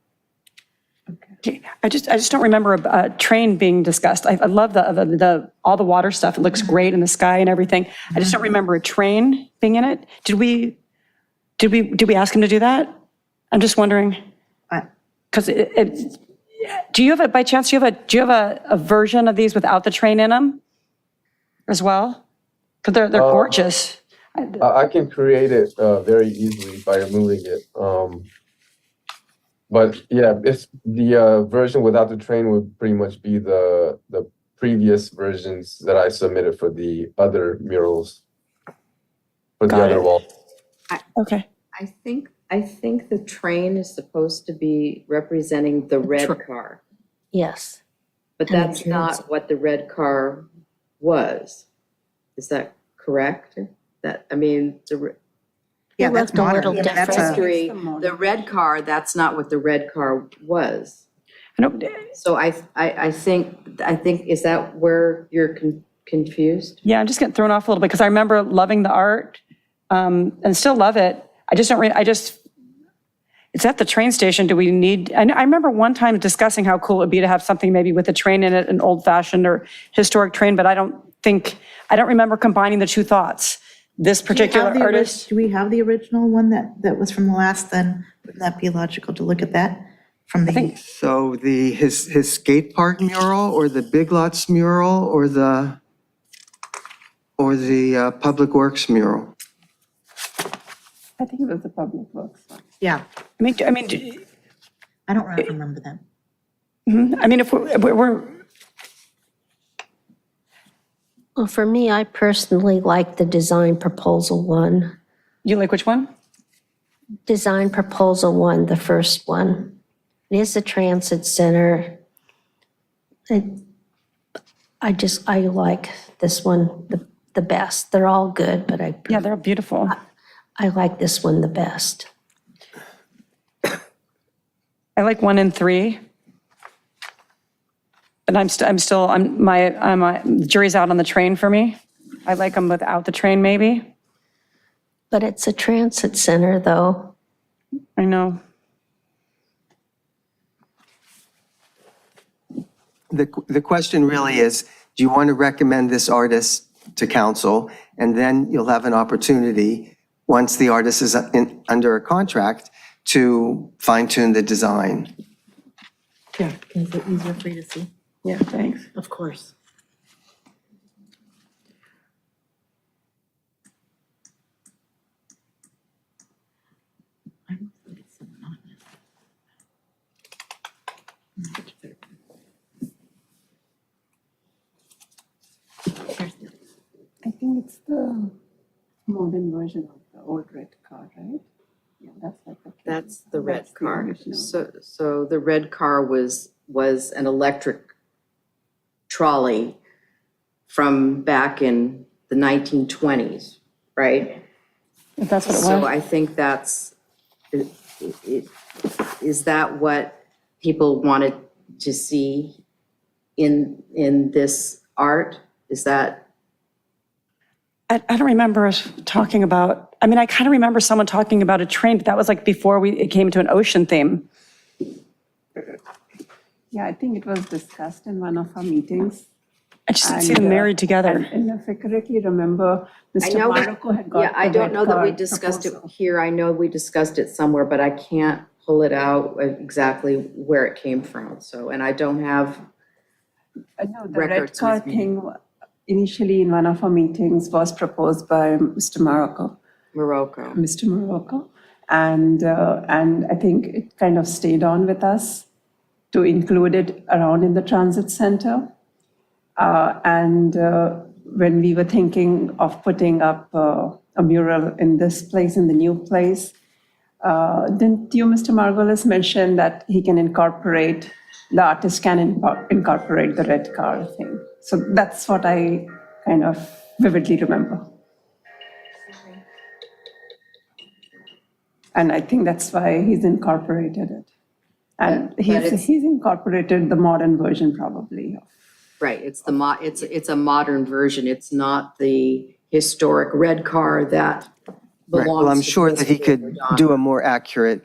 Okay. I just don't remember a train being discussed. I love all the water stuff. It looks great in the sky and everything. I just don't remember a train being in it. Did we ask him to do that? I'm just wondering. Because do you have by chance, do you have a version of these without the train in them as well? Because they're gorgeous. I can create it very easily by removing it. But yeah, it's the version without the train would pretty much be the previous versions that I submitted for the other murals, for the other wall. Okay. I think the train is supposed to be representing the red car, Yes. but And the that's not transit. what the red car was. Is that correct? Yeah, It that's looked a modern. little I mean, that's different. history, It's the model. the red car, that's not what the red car was. I don't, So I think, is that where you're confused? yeah, I'm just getting thrown off a little bit because I remember loving the art and still love it. I just don't, it's at the train station. Do we need, I remember one time discussing how cool it would be to have something maybe with a train in it, an old fashioned or historic train, but I don't remember combining the two thoughts. This particular artist. Do we have the original one that was from the last, then? Wouldn't that be logical to look at that from the? So his skate park mural, or the Big Lots mural, or the Public Works mural? I think it was the public works one. Yeah, I mean, I don't remember that. if we're Well, for me, I personally like the design proposal one. you like which one? Design proposal one, the first one. It is a transit center. I like this one the best. They're all good, but Yeah, they're beautiful. I like this one the best. I like 1 and 3. But my jury's out on the train for me. I like them without the train, maybe. But it's a transit center, though. I know. The question really is, do you want to recommend this artist to council? And then you'll have an opportunity, once the artist is under a contract, to fine tune the design. Yeah, is it easier for you to see? Yeah, thanks. Of course. I think it's the modern version of the old red car, right? Yeah, that's like the. That's the red That's the car. original. So the red car was an electric trolley from back in the 1920s, right? If that's what it So was. I think that's, is that what people wanted to see in this art? Is that? I don't remember us talking about, I mean, I kind of remember someone talking about a train, but that was like before it came to an ocean theme. Yeah, I think it was discussed in one of our meetings. I just didn't see them married together. And if I correctly remember, I Mr. know, Marocco had got. yeah, I the don't red know that we car discussed it proposal. here. I know we discussed it somewhere, but I can't pull it out exactly where it came from. So, and I don't have, I know the red records car with me. thing initially in one of our meetings was proposed by Mr. Marocco. Morocco. Mr. Morocco. And I think it kind of stayed on with us to include it around in the transit center. When we were thinking of putting up a mural in this place, in the new place, didn't you, Mr. Margolis, mention that he can incorporate, the artist can incorporate the red car thing? So that's what I kind of vividly remember. And I think that's why he's incorporated it. And But it's- he's incorporated the modern version probably. Right, it's it's a modern version. It's not the historic red car that Right, belongs. well, I'm to sure that he Christopher could Redondo. do a more accurate,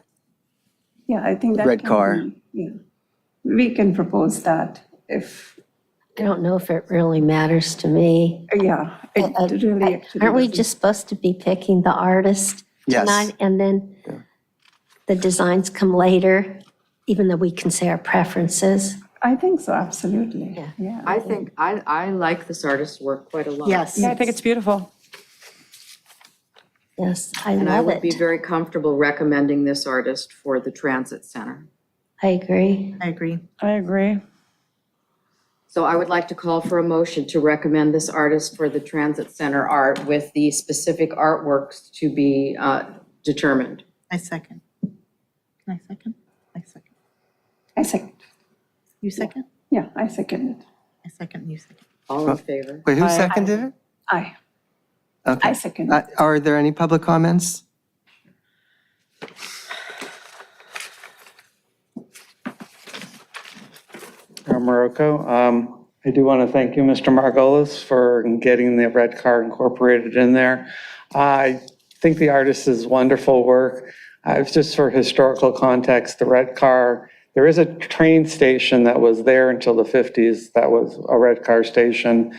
Yeah, I think that Red can car. be- yeah. We can propose that if, I don't know if it really matters to me. yeah, it really actually. Aren't we doesn't. just supposed to be picking the artist Yes. tonight? And then the designs come later, even though we can say our preferences? I think so, absolutely. Yeah. Yeah. I think, I like this artist's work quite a lot. Yes. Yeah, I think it's beautiful. Yes, I And I love would be it. very comfortable recommending this artist for the transit center. I agree. I agree. I agree. So I would like to call for a motion to recommend this artist for the transit center art with the specific artworks to be determined. I second. Can I second? I second. I second. You second? Yeah, I second it. I second, you second. All in favor? wait, who seconded it? I Okay. second it. Are there any public comments? Morocco. I do want to thank you, Mr. Margolis, for getting the red car incorporated in there. I think the artist's wonderful work. It's just for historical context, the red car, there is a train station that was there until the 50s that was a red car station.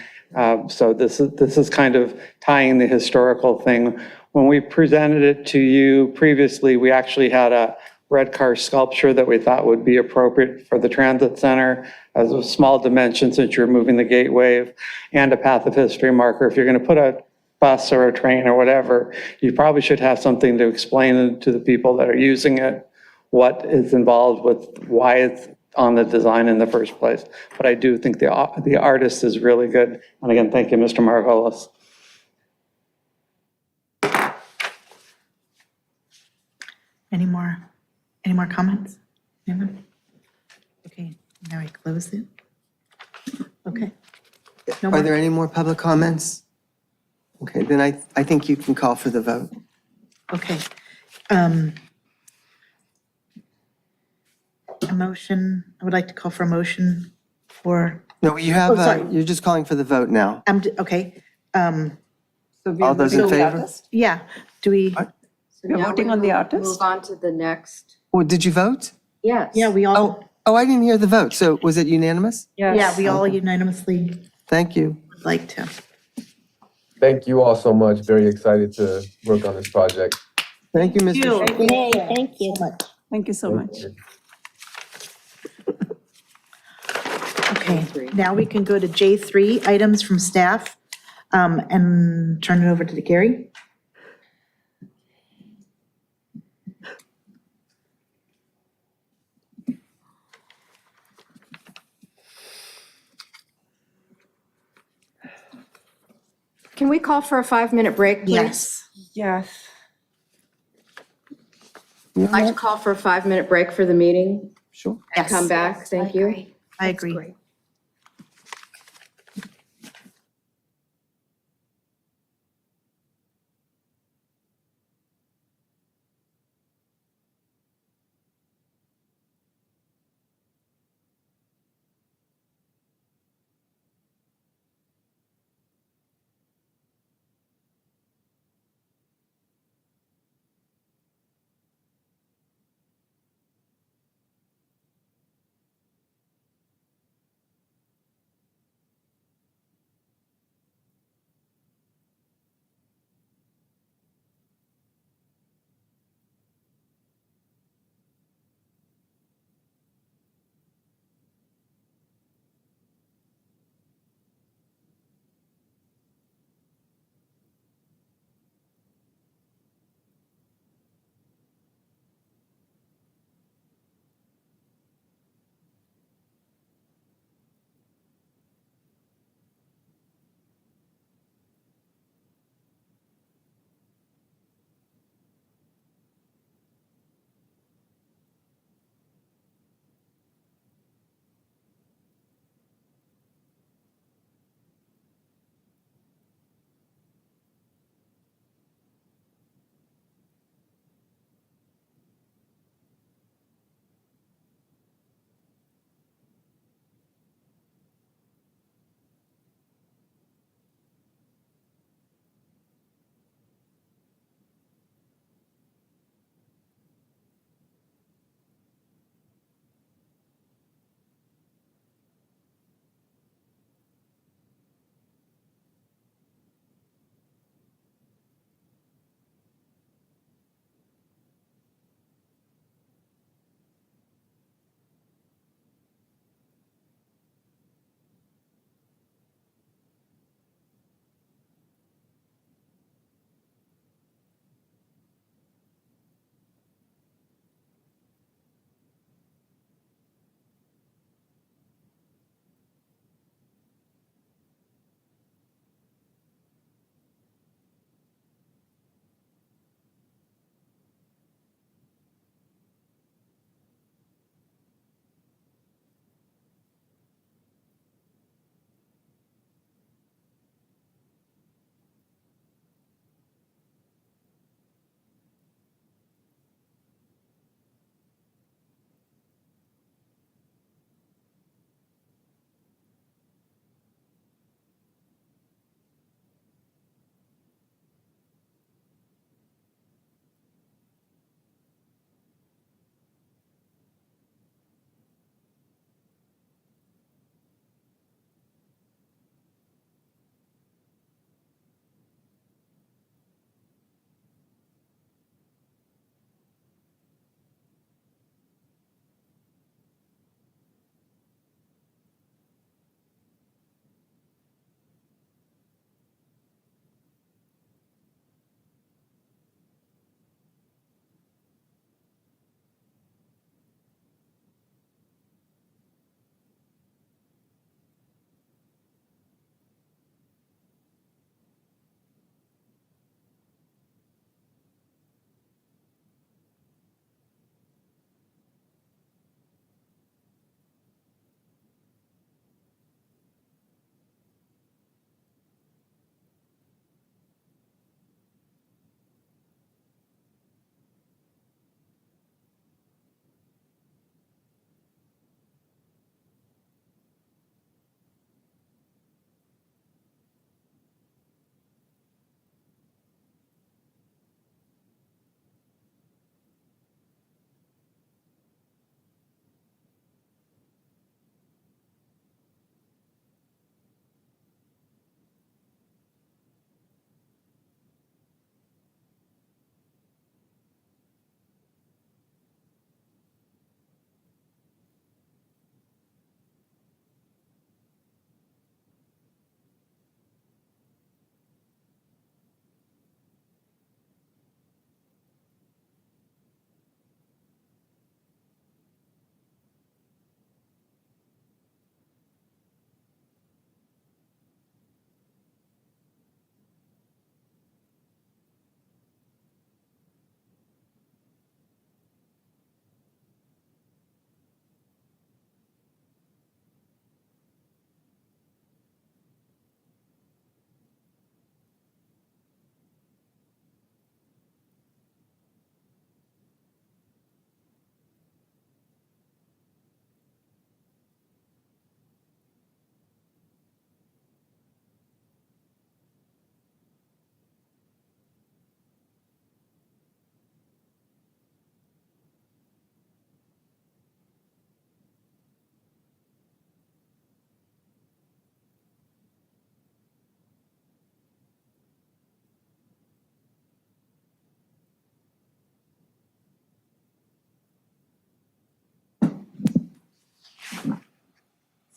So this is kind of tying the historical thing. When we presented it to you previously, we actually had a red car sculpture that we thought would be appropriate for the transit center as a small dimension since you're moving the gateway, and a path of history marker. If you're going to put a bus or a train or whatever, you probably should have something to explain to the people that are using it what is involved with why it's on the design in the first place. But I do think the artist is really good. And again, thank you, Mr. Margolis. Any more comments? Anyone? Okay, now I close it. Okay. No Are more. there any more public comments? Okay, then I think you can call for the vote. Okay. A motion, I would like to call for a motion for, No, you have, sorry. you're just calling for the vote now. okay. So we All are those in voting on the favor? artist? Yeah, do we, So We're now voting we on the move- artist? Move on to the next. Oh, did you vote? Yes. yeah, we all, I didn't hear the vote. So was it unanimous? yeah, we all unanimously Thank you. would like to. Thank you all so much. Very excited to work on this project. Thank you, Mr. Yay, Thank you. so much. Thank you so much. Thank you. Okay, now we can go to J3, items from staff, and turn it over to Gary. Can we call for a 5-minute break, please? Yes. Yes. I'd like to call for a 5-minute break for the meeting. Sure. And come back, thank you. I agree.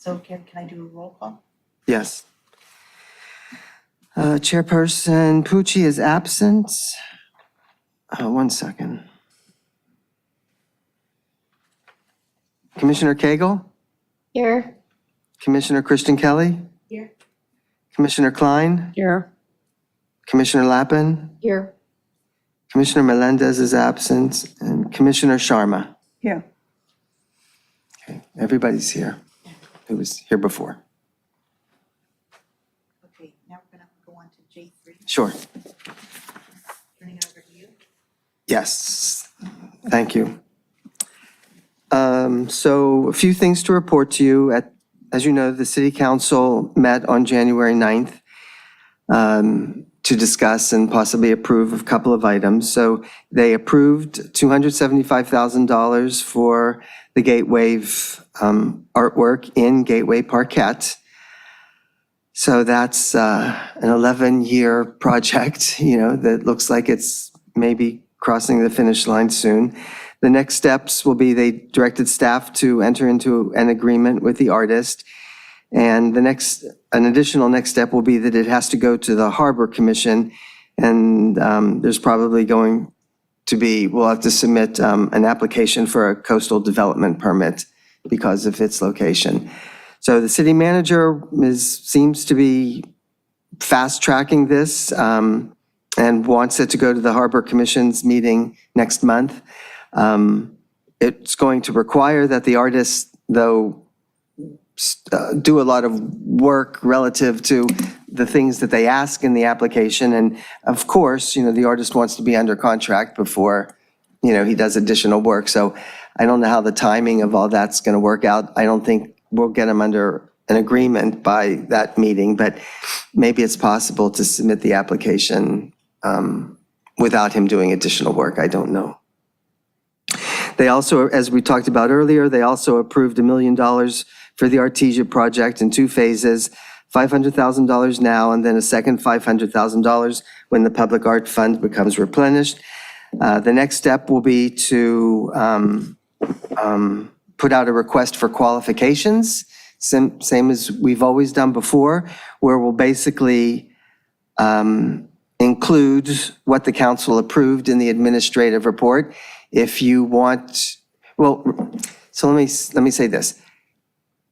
So can I do a roll call? Yes. Chairperson Pucci is absent. One second. Commissioner Cagle? Here. Commissioner Christian Kelly? Here. Commissioner Klein? Here. Commissioner Lappin? Here. Commissioner Melendez is absent, and Commissioner Sharma. Here. Okay, everybody's here. Who was here before. Okay, now we're going to go on to J3. Sure. Turning it over to you. Yes, thank you. So a few things to report to you. As you know, the City Council met on January 9th to discuss and possibly approve a couple of items. So they approved $275,000 for the Gateway artwork in Gateway Parquet. So that's an 11-year project, that looks like it's maybe crossing the finish line soon. The next steps will be they directed staff to enter into an agreement with the artist. And an additional next step will be that it has to go to the Harbor Commission. And there's probably going to be, we'll have to submit an application for a coastal development permit because of its location. So the city manager seems to be fast tracking this and wants it to go to the Harbor Commission's meeting next month. It's going to require that the artists, though, do a lot of work relative to the things that they ask in the application. And of course, the artist wants to be under contract before, he does additional work. So I don't know how the timing of all that's going to work out. I don't think we'll get him under an agreement by that meeting, but maybe it's possible to submit the application without him doing additional work. I don't know. They also, as we talked about earlier, they also approved $1 million for the Artesia project in 2 phases, $500,000 now, and then a second $500,000 when the Public Art Fund becomes replenished. The next step will be to put out a request for qualifications, same as we've always done before, where we'll basically include what the council approved in the administrative report. If you want, so let me say this.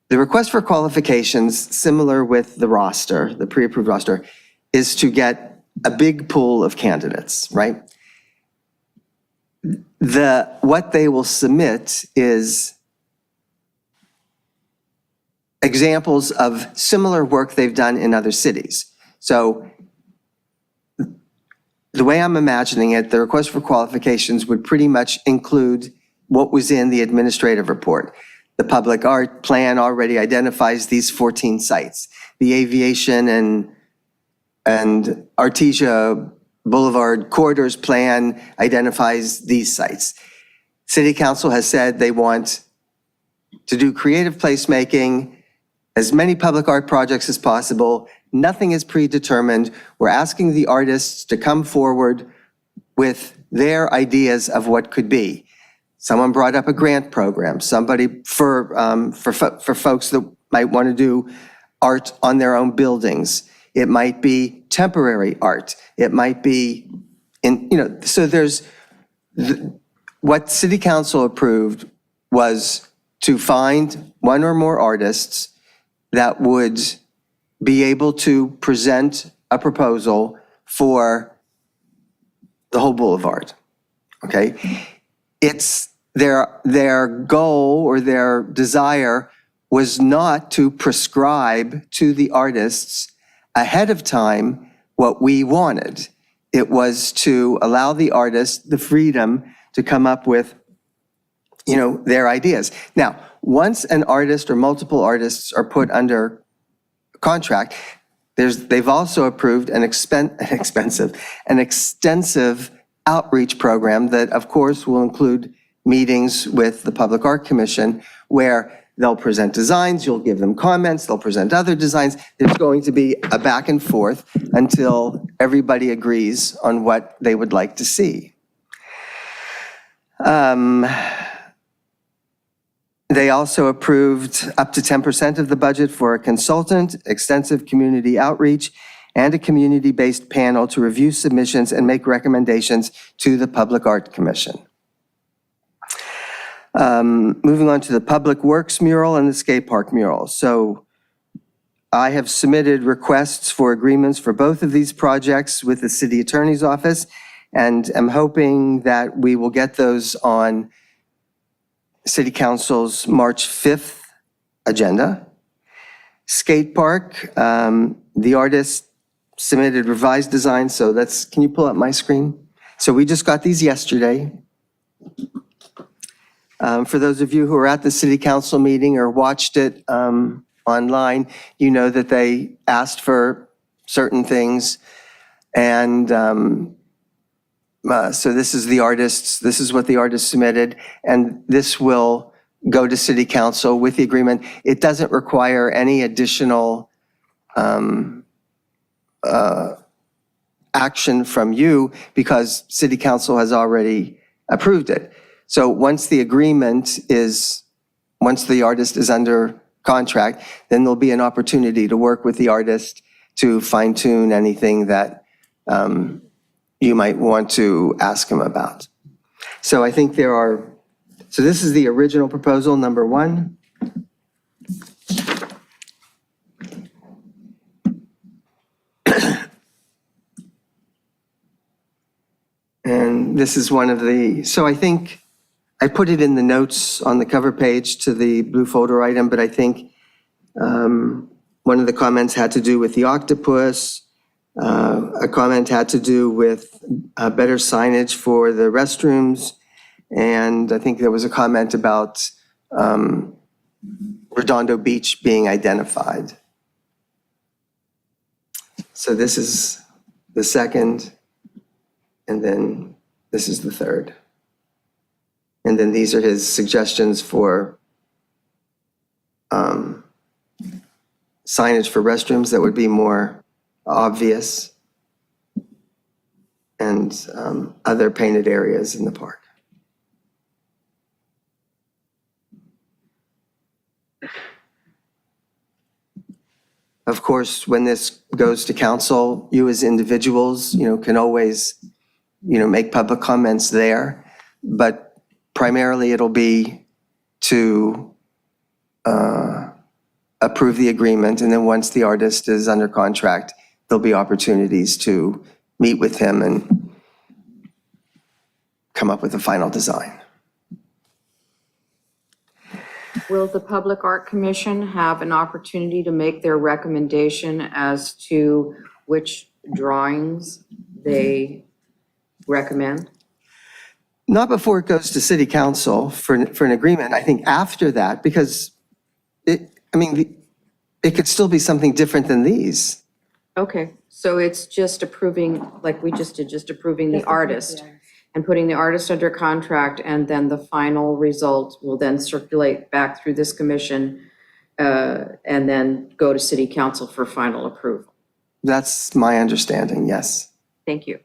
The request for qualifications, similar with the roster, the pre-approved roster, is to get a big pool of candidates, right? What they will submit is examples of similar work they've done in other cities. So the way I'm imagining it, the request for qualifications would pretty much include what was in the administrative report. The public art plan already identifies these 14 sites. The aviation and Artesia Boulevard corridors plan identifies these sites. City Council has said they want to do creative placemaking, as many public art projects as possible. Nothing is predetermined. We're asking the artists to come forward with their ideas of what could be. Someone brought up a grant program. Somebody for folks that might want to do art on their own buildings. It might be temporary art. It might be so there's what City Council approved was to find one or more artists that would be able to present a proposal for the whole boulevard, okay? It's their goal or their desire was not to prescribe to the artists ahead of time what we wanted. It was to allow the artists the freedom to come up with, their ideas. Now, once an artist or multiple artists are put under contract, they've also approved an extensive outreach program that, of course, will include meetings with the Public Art Commission where they'll present designs, you'll give them comments, they'll present other designs. There's going to be a back and forth until everybody agrees on what they would like to They also approved up to 10% of the budget for a consultant, extensive community outreach, and a community-based panel to review submissions and make recommendations to the Public Art Commission. Moving on to the Public Works mural and the skate park mural. So I have submitted requests for agreements for both of these projects with the City Attorney's Office, and am hoping that we will get those on City Council's March 5th agenda. Skate park, the artist submitted revised designs, so can you pull up my screen? So we just got these yesterday. For those of you who were at the City Council meeting or watched it online, you know that they asked for certain things. And so this is what the artist submitted, and this will go to City Council with the agreement. It doesn't require any additional action from you because City Council has already approved it. So once the artist is under contract, then there'll be an opportunity to work with the artist to fine tune anything that you might want to ask him about. So I think so this is the original proposal, number 1. And this is so I think I put it in the notes on the cover page to the blue folder item, but I think one of the comments had to do with the octopus. A comment had to do with better signage for the restrooms. And I think there was a comment about Redondo Beach being identified. So this is the second, and then this is the third. And then these are his suggestions for signage for restrooms that would be more obvious, and other painted areas in the park. Of course, when this goes to council, you as individuals, can always, make public comments there, but primarily it'll be to approve the agreement, and then once the artist is under contract, there'll be opportunities to meet with him and come up with a final design. Will the Public Art Commission have an opportunity to make their recommendation as to which drawings they recommend? Not before it goes to City Council for an agreement. I think after that, because it could still be something different than these. Okay, so it's just approving, like we just did, just approving the artist and putting the artist under contract, and then the final result will then circulate back through this commission and then go to City Council for final approval. That's my understanding, yes. Thank you.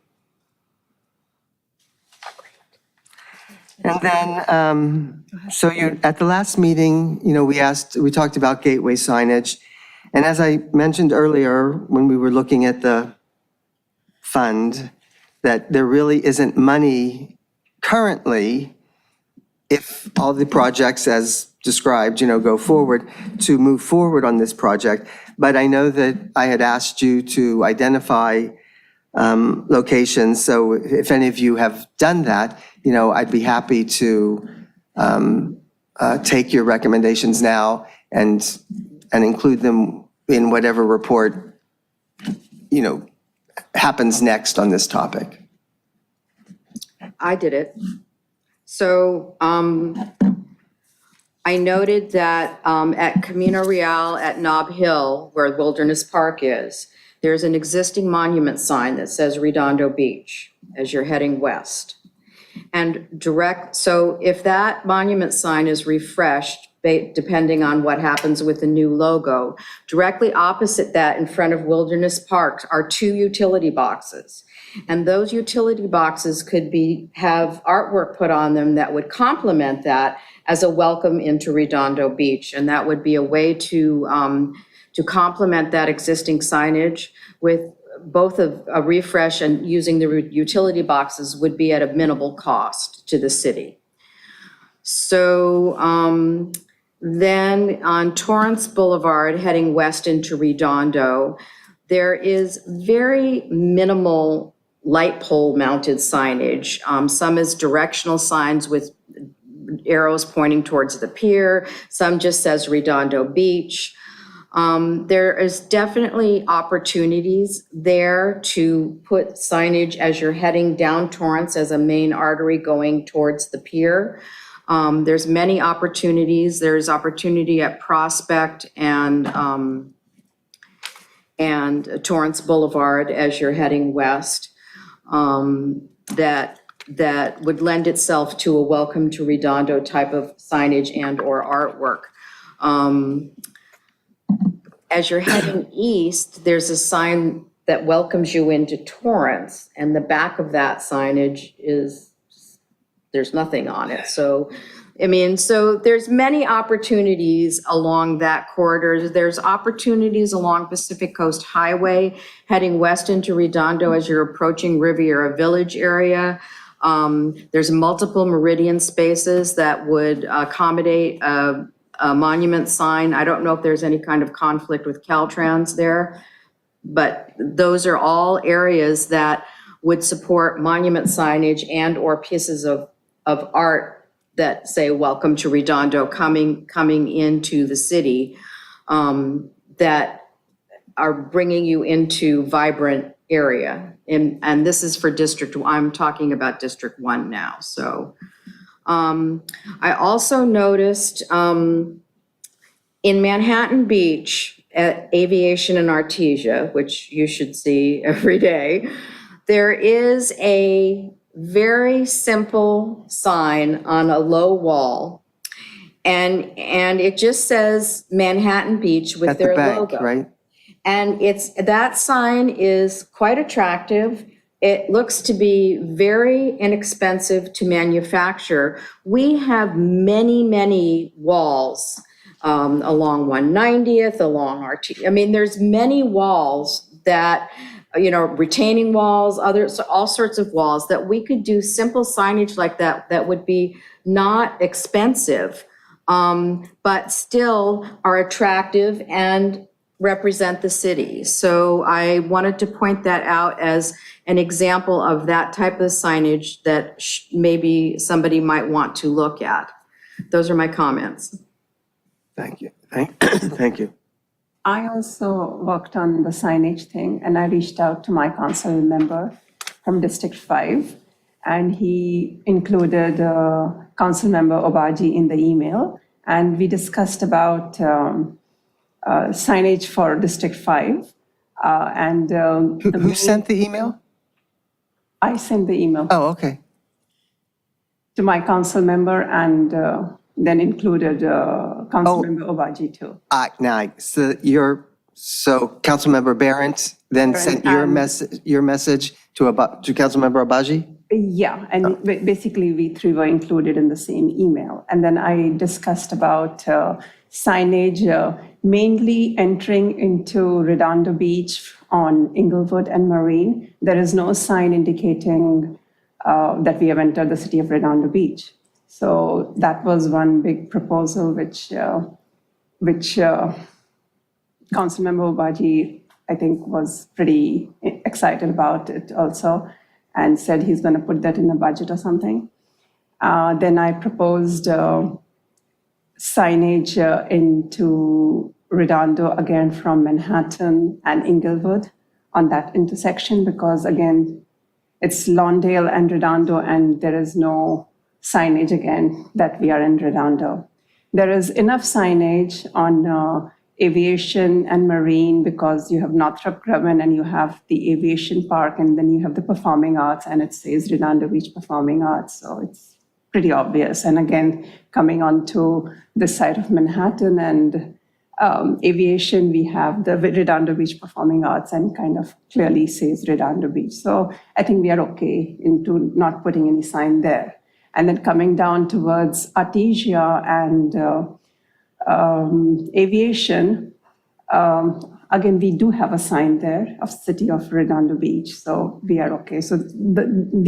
And then, so at the last meeting, we talked about gateway signage. And as I mentioned earlier, when we were looking at the fund, that there really isn't money currently, if all the projects as described, go forward, to move forward on this project. But I know that I had asked you to identify locations. So if any of you have done that, I'd be happy to take your recommendations now and include them in whatever report, happens next on this topic. I did it. So I noted that at Camino Real at Nob Hill, where Wilderness Park is, there's an existing monument sign that says Redondo Beach as you're heading west. And so if that monument sign is refreshed depending on what happens with the new logo. Directly opposite that, in front of Wilderness Park, are 2 utility boxes. And those utility boxes could have artwork put on them that would complement that as a welcome into Redondo Beach. And that would be a way to complement that existing signage with both a refresh, and using the utility boxes would be at a minimal cost to the city. So then on Torrance Boulevard, heading west into Redondo, there is very minimal light pole mounted signage. Some is directional signs with arrows pointing towards the pier. Some just says Redondo Beach. There is definitely opportunities there to put signage as you're heading down Torrance as a main artery going towards the pier. There's many opportunities. There's opportunity at Prospect and Torrance Boulevard as you're heading west, that would lend itself to a welcome to Redondo type of signage and or artwork. As you're heading east, there's a sign that welcomes you into Torrance, and the back of that signage there's nothing on it. So, so there's many opportunities along that corridor. There's opportunities along Pacific Coast Highway, heading west into Redondo as you're approaching Riviera Village area. There's multiple meridian spaces that would accommodate a monument sign. I don't know if there's any kind of conflict with Caltrans there, but those are all areas that would support monument signage and or pieces of art that say welcome to Redondo coming into the city, that are bringing you into vibrant area. And this is for I'm talking about District 1 now. So I also noticed in Manhattan Beach at Aviation and Artesia, which you should see every day, there is a very simple sign on a low wall. And it just says Manhattan Beach with their logo. Right? And that sign is quite attractive. It looks to be very inexpensive to manufacture. We have many, many walls along 190th, along there's many walls that, retaining walls, all sorts of walls that we could do simple signage like that would be not expensive, but still are attractive and represent the city. So I wanted to point that out as an example of that type of signage that maybe somebody might want to look at. Those are my comments. Thank you. Thank you. I also worked on the signage thing, and I reached out to my council member from District 5, and he included Council Member Obaji in the email, and we discussed about signage for District 5. Who sent the email? I sent the email Oh, okay. to my council member, and then included Council Member Obaji too. So Councilmember Barrett then sent your message to Councilmember Obaji? Yeah, and basically we three were included in the same email. And then I discussed about signage mainly entering into Redondo Beach on Inglewood and Marine. There is no sign indicating that we have entered the city of Redondo Beach. So that was one big proposal which Councilmember Obaji, I think, was pretty excited about it also, and said he's going to put that in the budget or something. Then I proposed signage into Redondo, again from Manhattan and Inglewood on that intersection, because again, it's Lawndale and Redondo, and there is no signage again that we are in Redondo. There is enough signage on aviation and marine, because you have Northrop Grumman and you have the aviation park, and then you have the performing arts, and it says Redondo Beach Performing Arts. So it's pretty obvious. And again, coming onto this side of Manhattan and aviation, we have the Redondo Beach Performing Arts and kind of clearly says Redondo Beach. So I think we are okay into not putting any sign there. And then coming down towards Artesia and aviation, again, we do have a sign there of City of Redondo Beach, so we are okay. So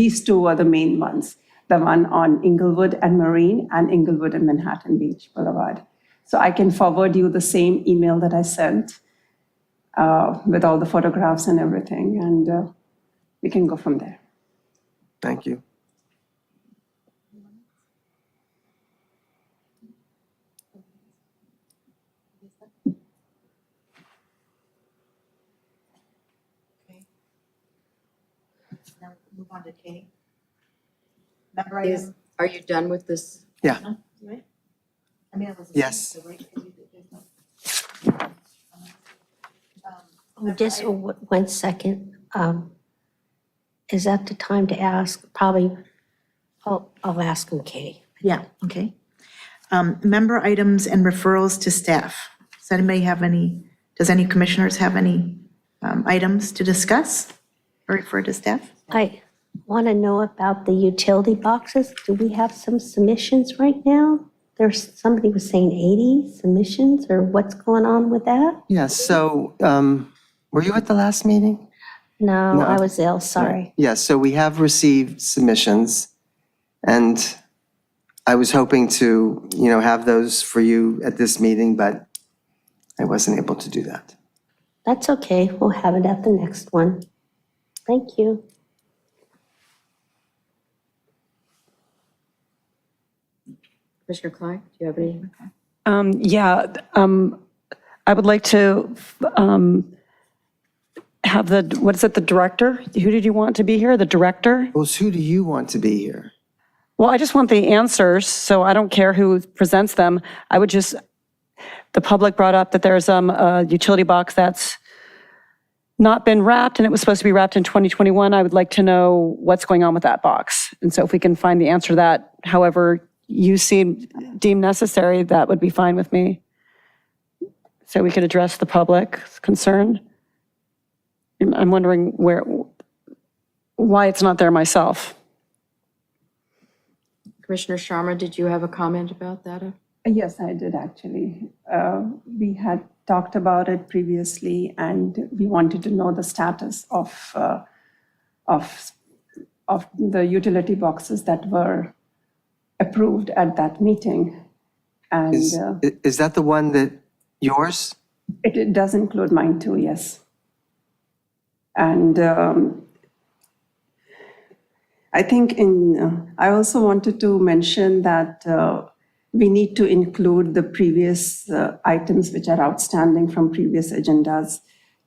these two are the main ones, the one on Inglewood and Marine and Inglewood and Manhattan Beach Boulevard. So I can forward you the same email that I sent with all the photographs and everything, and we can go from there. Thank you. Now move on to Katie. Member Is, item, are you done with this? Yeah. right? I mean, I was. Yes. Just one second. Is that the time to ask? Probably, I'll ask him, Katie. Yeah, okay. Member items and referrals to staff. Does anybody have does any commissioners have any items to discuss or refer to staff? I want to know about the utility boxes. Do we have some submissions right now? Somebody was saying 80 submissions, or what's going on with that? Yeah, so were you at the last meeting? No, I was ill, sorry. Yeah, so we have received submissions, and I was hoping to, have those for you at this meeting, but I wasn't able to do that. That's okay, we'll have it at the next one. Thank you. Commissioner Klein, do you have any? I would like to have the director? Who did you want to be here? The director? Well, who do you want to be here? Well, I just want the answers, so I don't care who presents them. The public brought up that there's a utility box that's not been wrapped, and it was supposed to be wrapped in 2021. I would like to know what's going on with that box. And so if we can find the answer to that, however you deem necessary, that would be fine with me. So we could address the public's concern. I'm wondering why it's not there myself. Commissioner Sharma, did you have a comment about that? Yes, I did actually. We had talked about it previously, and we wanted to know the status of the utility boxes that were approved at that meeting. And Is that the one that yours? it does include mine too, yes. And I think I also wanted to mention that we need to include the previous items which are outstanding from previous agendas,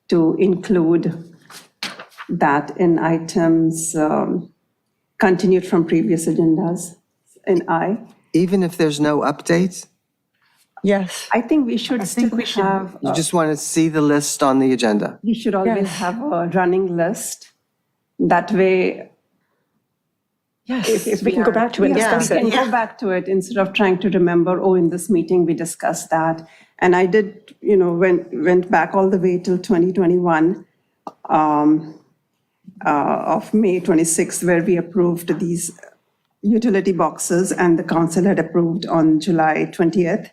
to include that in items continued from previous agendas in I. Even if there's no update? Yes. I think we should still have, You just want to see the list on the agenda? we should always Yes. have a running list. That way, Yes. if We can go back to it and yeah, discuss we it. can go back to it instead of trying to remember, oh, in this meeting we discussed that. And I did, went back all the way till 2021 of May 26th, where we approved these utility boxes, and the council had approved on July 20th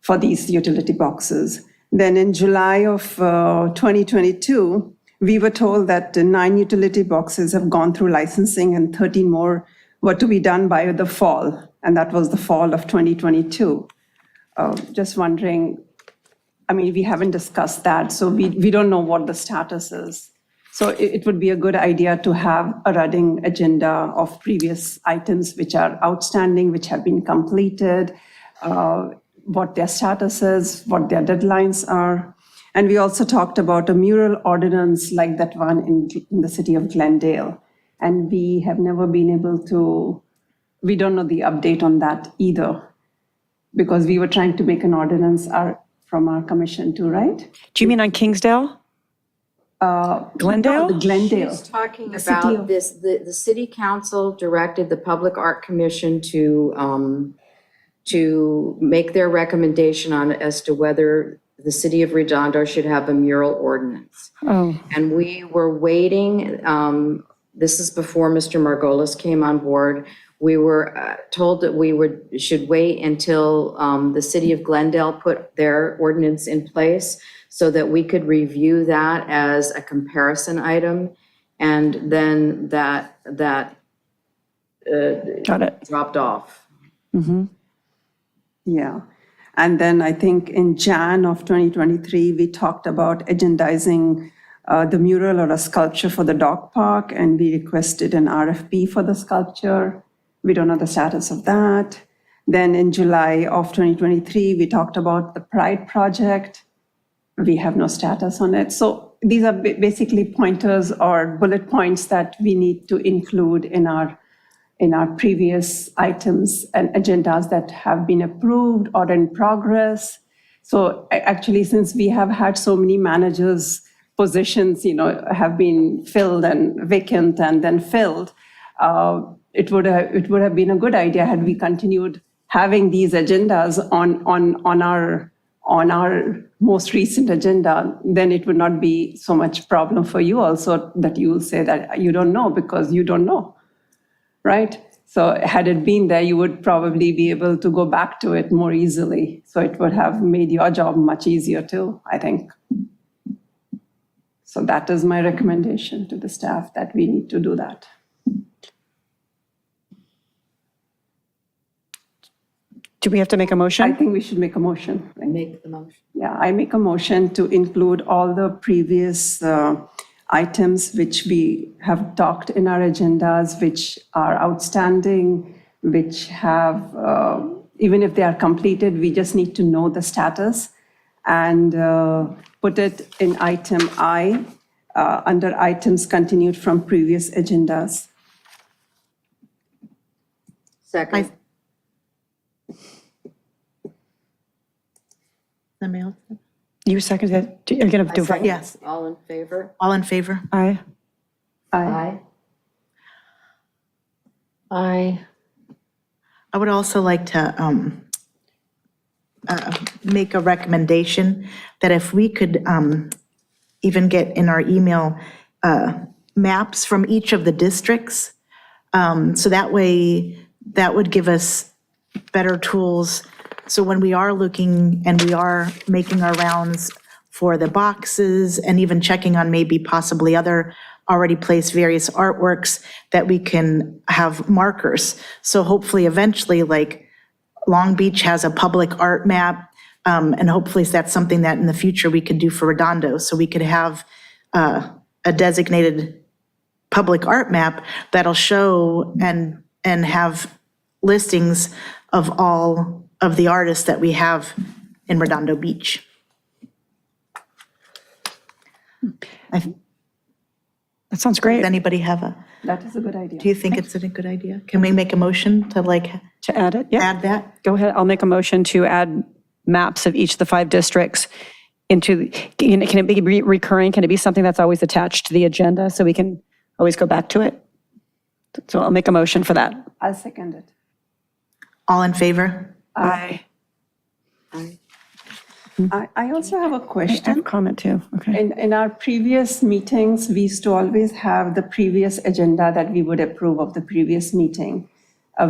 for these utility boxes. Then in July of 2022, we were told that 9 utility boxes have gone through licensing and 13 more were to be done by the fall, and that was the fall of 2022. Just wondering, we haven't discussed that, so we don't know what the status is. So it would be a good idea to have a running agenda of previous items which are outstanding, which have been completed, what their status is, what their deadlines are. And we also talked about a mural ordinance like that one in the city of Glendale. And we have never been able to, we don't know the update on that either, because we were trying to make an ordinance from our commission too, right? Do you mean on Kingsdale? Glendale? The Glendale. She's talking The city about of- this, the city council directed the Public Art Commission to make their recommendation on as to whether the city of Redondo should have a mural ordinance. Oh, And we were waiting, this is before Mr. Margolis came on board. We were told that should wait until the city of Glendale put their ordinance in place so that we could review that as a comparison item. And then that got it. dropped off. Yeah. And then I think in Jan of 2023, we talked about agendizing the mural or a sculpture for the dog park, and we requested an RFP for the sculpture. We don't know the status of that. Then in July of 2023, we talked about the Pride project. We have no status on it. So these are basically pointers or bullet points that we need to include in our previous items and agendas that have been approved or in progress. So actually, since we have had so many managers' positions, have been filled and vacant and then filled, it would have been a good idea had we continued having these agendas on our most recent agenda. Then it would not be so much problem for you also that you will say that you don't know because you don't know. Right? So had it been there, you would probably be able to go back to it more easily. So it would have made your job much easier too, I think. So that is my recommendation to the staff, that we need to do that. Do we have to make a I motion? think we should make a motion. Make the motion. Yeah, I make a motion to include all the previous items which we have talked in our agendas, which are outstanding, which have, even if they are completed, we just need to know the status, and put it in item I, under items continued from previous agendas. Second. Somebody else? You seconded it? Are you going to do it? Yes. All in favor? All in favor? Aye. Aye. I I would also like to make a recommendation that if we could even get in our email maps from each of the districts, so that way, that would give us better tools. So when we are looking and we are making our rounds for the boxes and even checking on maybe possibly other already placed various artworks, that we can have markers. So hopefully eventually, like Long Beach has a public art map, and hopefully that's something that in the future we could do for Redondo. So we could have a designated public art map that'll show and have listings of all of the artists that we have in Redondo Beach. That sounds great. Does anybody have a, That is a good idea. do you think it's a good idea? Can we make a motion to To add it? Yeah. add that? Go ahead. I'll make a motion to add maps of each of the 5 districts into, can it be recurring? Can it be something that's always attached to the agenda so we can always go back to it? So I'll make a motion for that. I'll second it. All in favor? Aye. I also have a I have a question. comment too. Okay. In our previous meetings, we used to always have the previous agenda that we would approve of the previous meeting.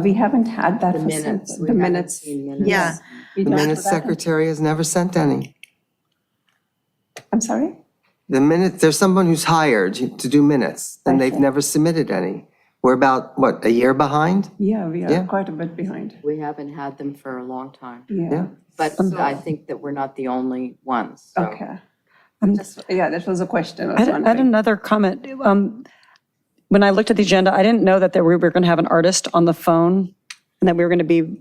We haven't had that for Minutes. We the haven't minutes. seen minutes. Yeah. We The don't minutes have that. secretary has never sent any. I'm sorry? There's someone who's hired to do minutes, and they've never submitted any. We're about, what, a year behind? Yeah, we Yeah. are quite a bit behind. We haven't had them for a long time, Yeah. but I think that we're not the only ones. so. Okay. Yeah, that was a question. I I was had wondering. another comment. When I looked at the agenda, I didn't know that we were going to have an artist on the phone and that we were going to be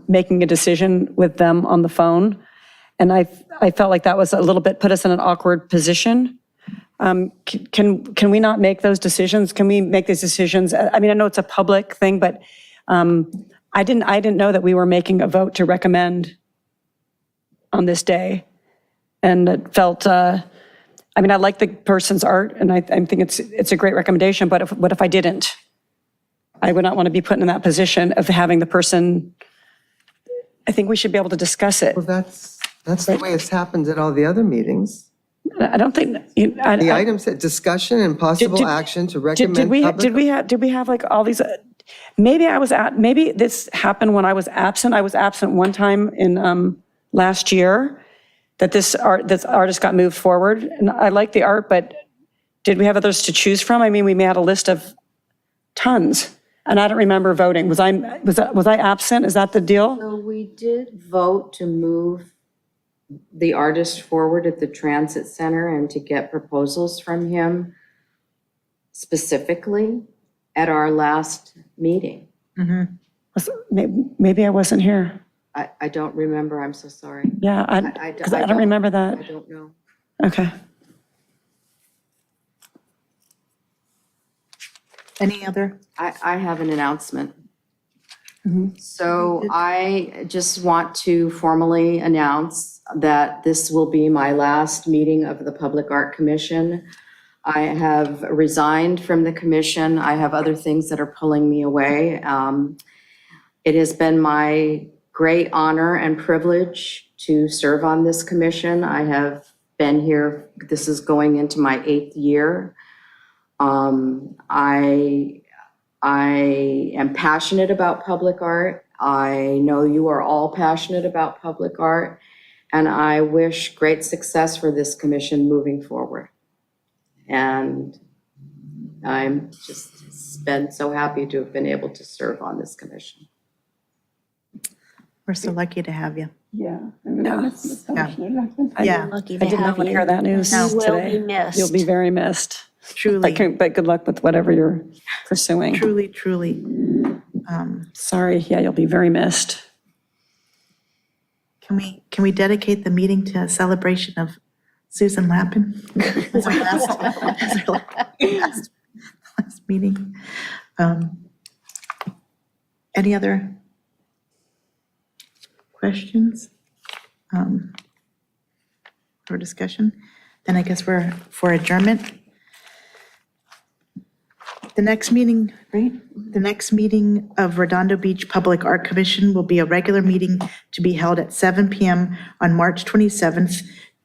making a decision with them on the phone. And I felt like that was a little bit, put us in an awkward position. Can we not make those decisions? Can we make these decisions? I mean, I know it's a public thing, but I didn't know that we were making a vote to recommend on this day. And it felt, I mean, I like the person's art, and I think it's a great recommendation, but what if I didn't? I would not want to be put in that position of having the person, I think we should be able to discuss it. Well, that's the way it's happened at all the other meetings. I don't think, The items said discussion and possible action to recommend public. did we have like all these, maybe this happened when I was absent. I was absent one time in last year, that this artist got moved forward. And I like the art, but did we have others to choose from? I mean, we had a list of tons, and I don't remember voting. Was I absent? Is that the deal? So we did vote to move the artist forward at the Transit Center and to get proposals from him specifically at our last meeting. Maybe I wasn't here. I don't remember, I'm so sorry. Yeah, because I don't remember that. I don't know. Okay. Any other? I have an announcement. So I just want to formally announce that this will be my last meeting of the Public Art Commission. I have resigned from the commission. I have other things that are pulling me away. It has been my great honor and privilege to serve on this commission. I have been here, this is going into my 8th year. I am passionate about public art. I know you are all passionate about public art, and I wish great success for this commission moving forward. And I'm just been so happy to have been able to serve on this commission. We're so lucky to have you. Yeah. Yeah, Lucky I to did have not want to you. hear that news You will today. be missed. You'll be very missed. truly, But good luck with whatever you're pursuing. truly. Sorry, yeah, you'll be very missed. Can we dedicate the meeting to a celebration of Susan Lappin? As our last meeting. Any other questions or discussion? Then I guess we're for adjournment. The next meeting, right? The next meeting of Redondo Beach Public Art Commission will be a regular meeting to be held at 7 p.m. on March 27th,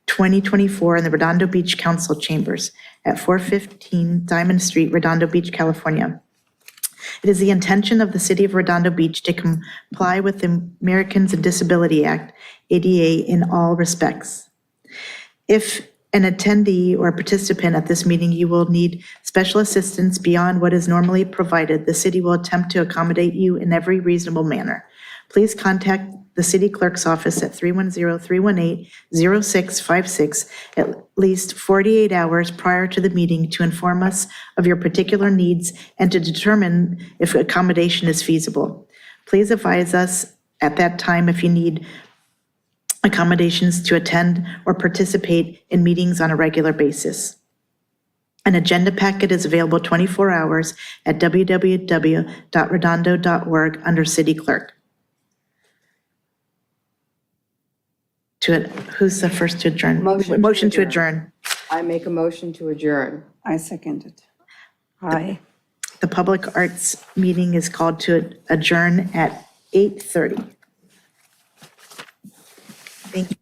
2024 in the Redondo Beach Council Chambers at 415 Diamond Street, Redondo Beach, California. It is the intention of the City of Redondo Beach to comply with the Americans with Disabilities Act, ADA, in all respects. If an attendee or participant at this meeting, you will need special assistance beyond what is normally provided, the city will attempt to accommodate you in every reasonable manner. Please contact the city clerk's office at 310-318-0656 at least 48 hours prior to the meeting to inform us of your particular needs and to determine if accommodation is feasible. Please advise us at that time if you need accommodations to attend or participate in meetings on a regular basis. An agenda packet is available 24 hours at www.redondo.org under City Clerk. Who's the first to adjourn? Motion to adjourn. I make a motion to adjourn. I second it. Aye. The Public Arts meeting is called to adjourn at 8:30. Thank you.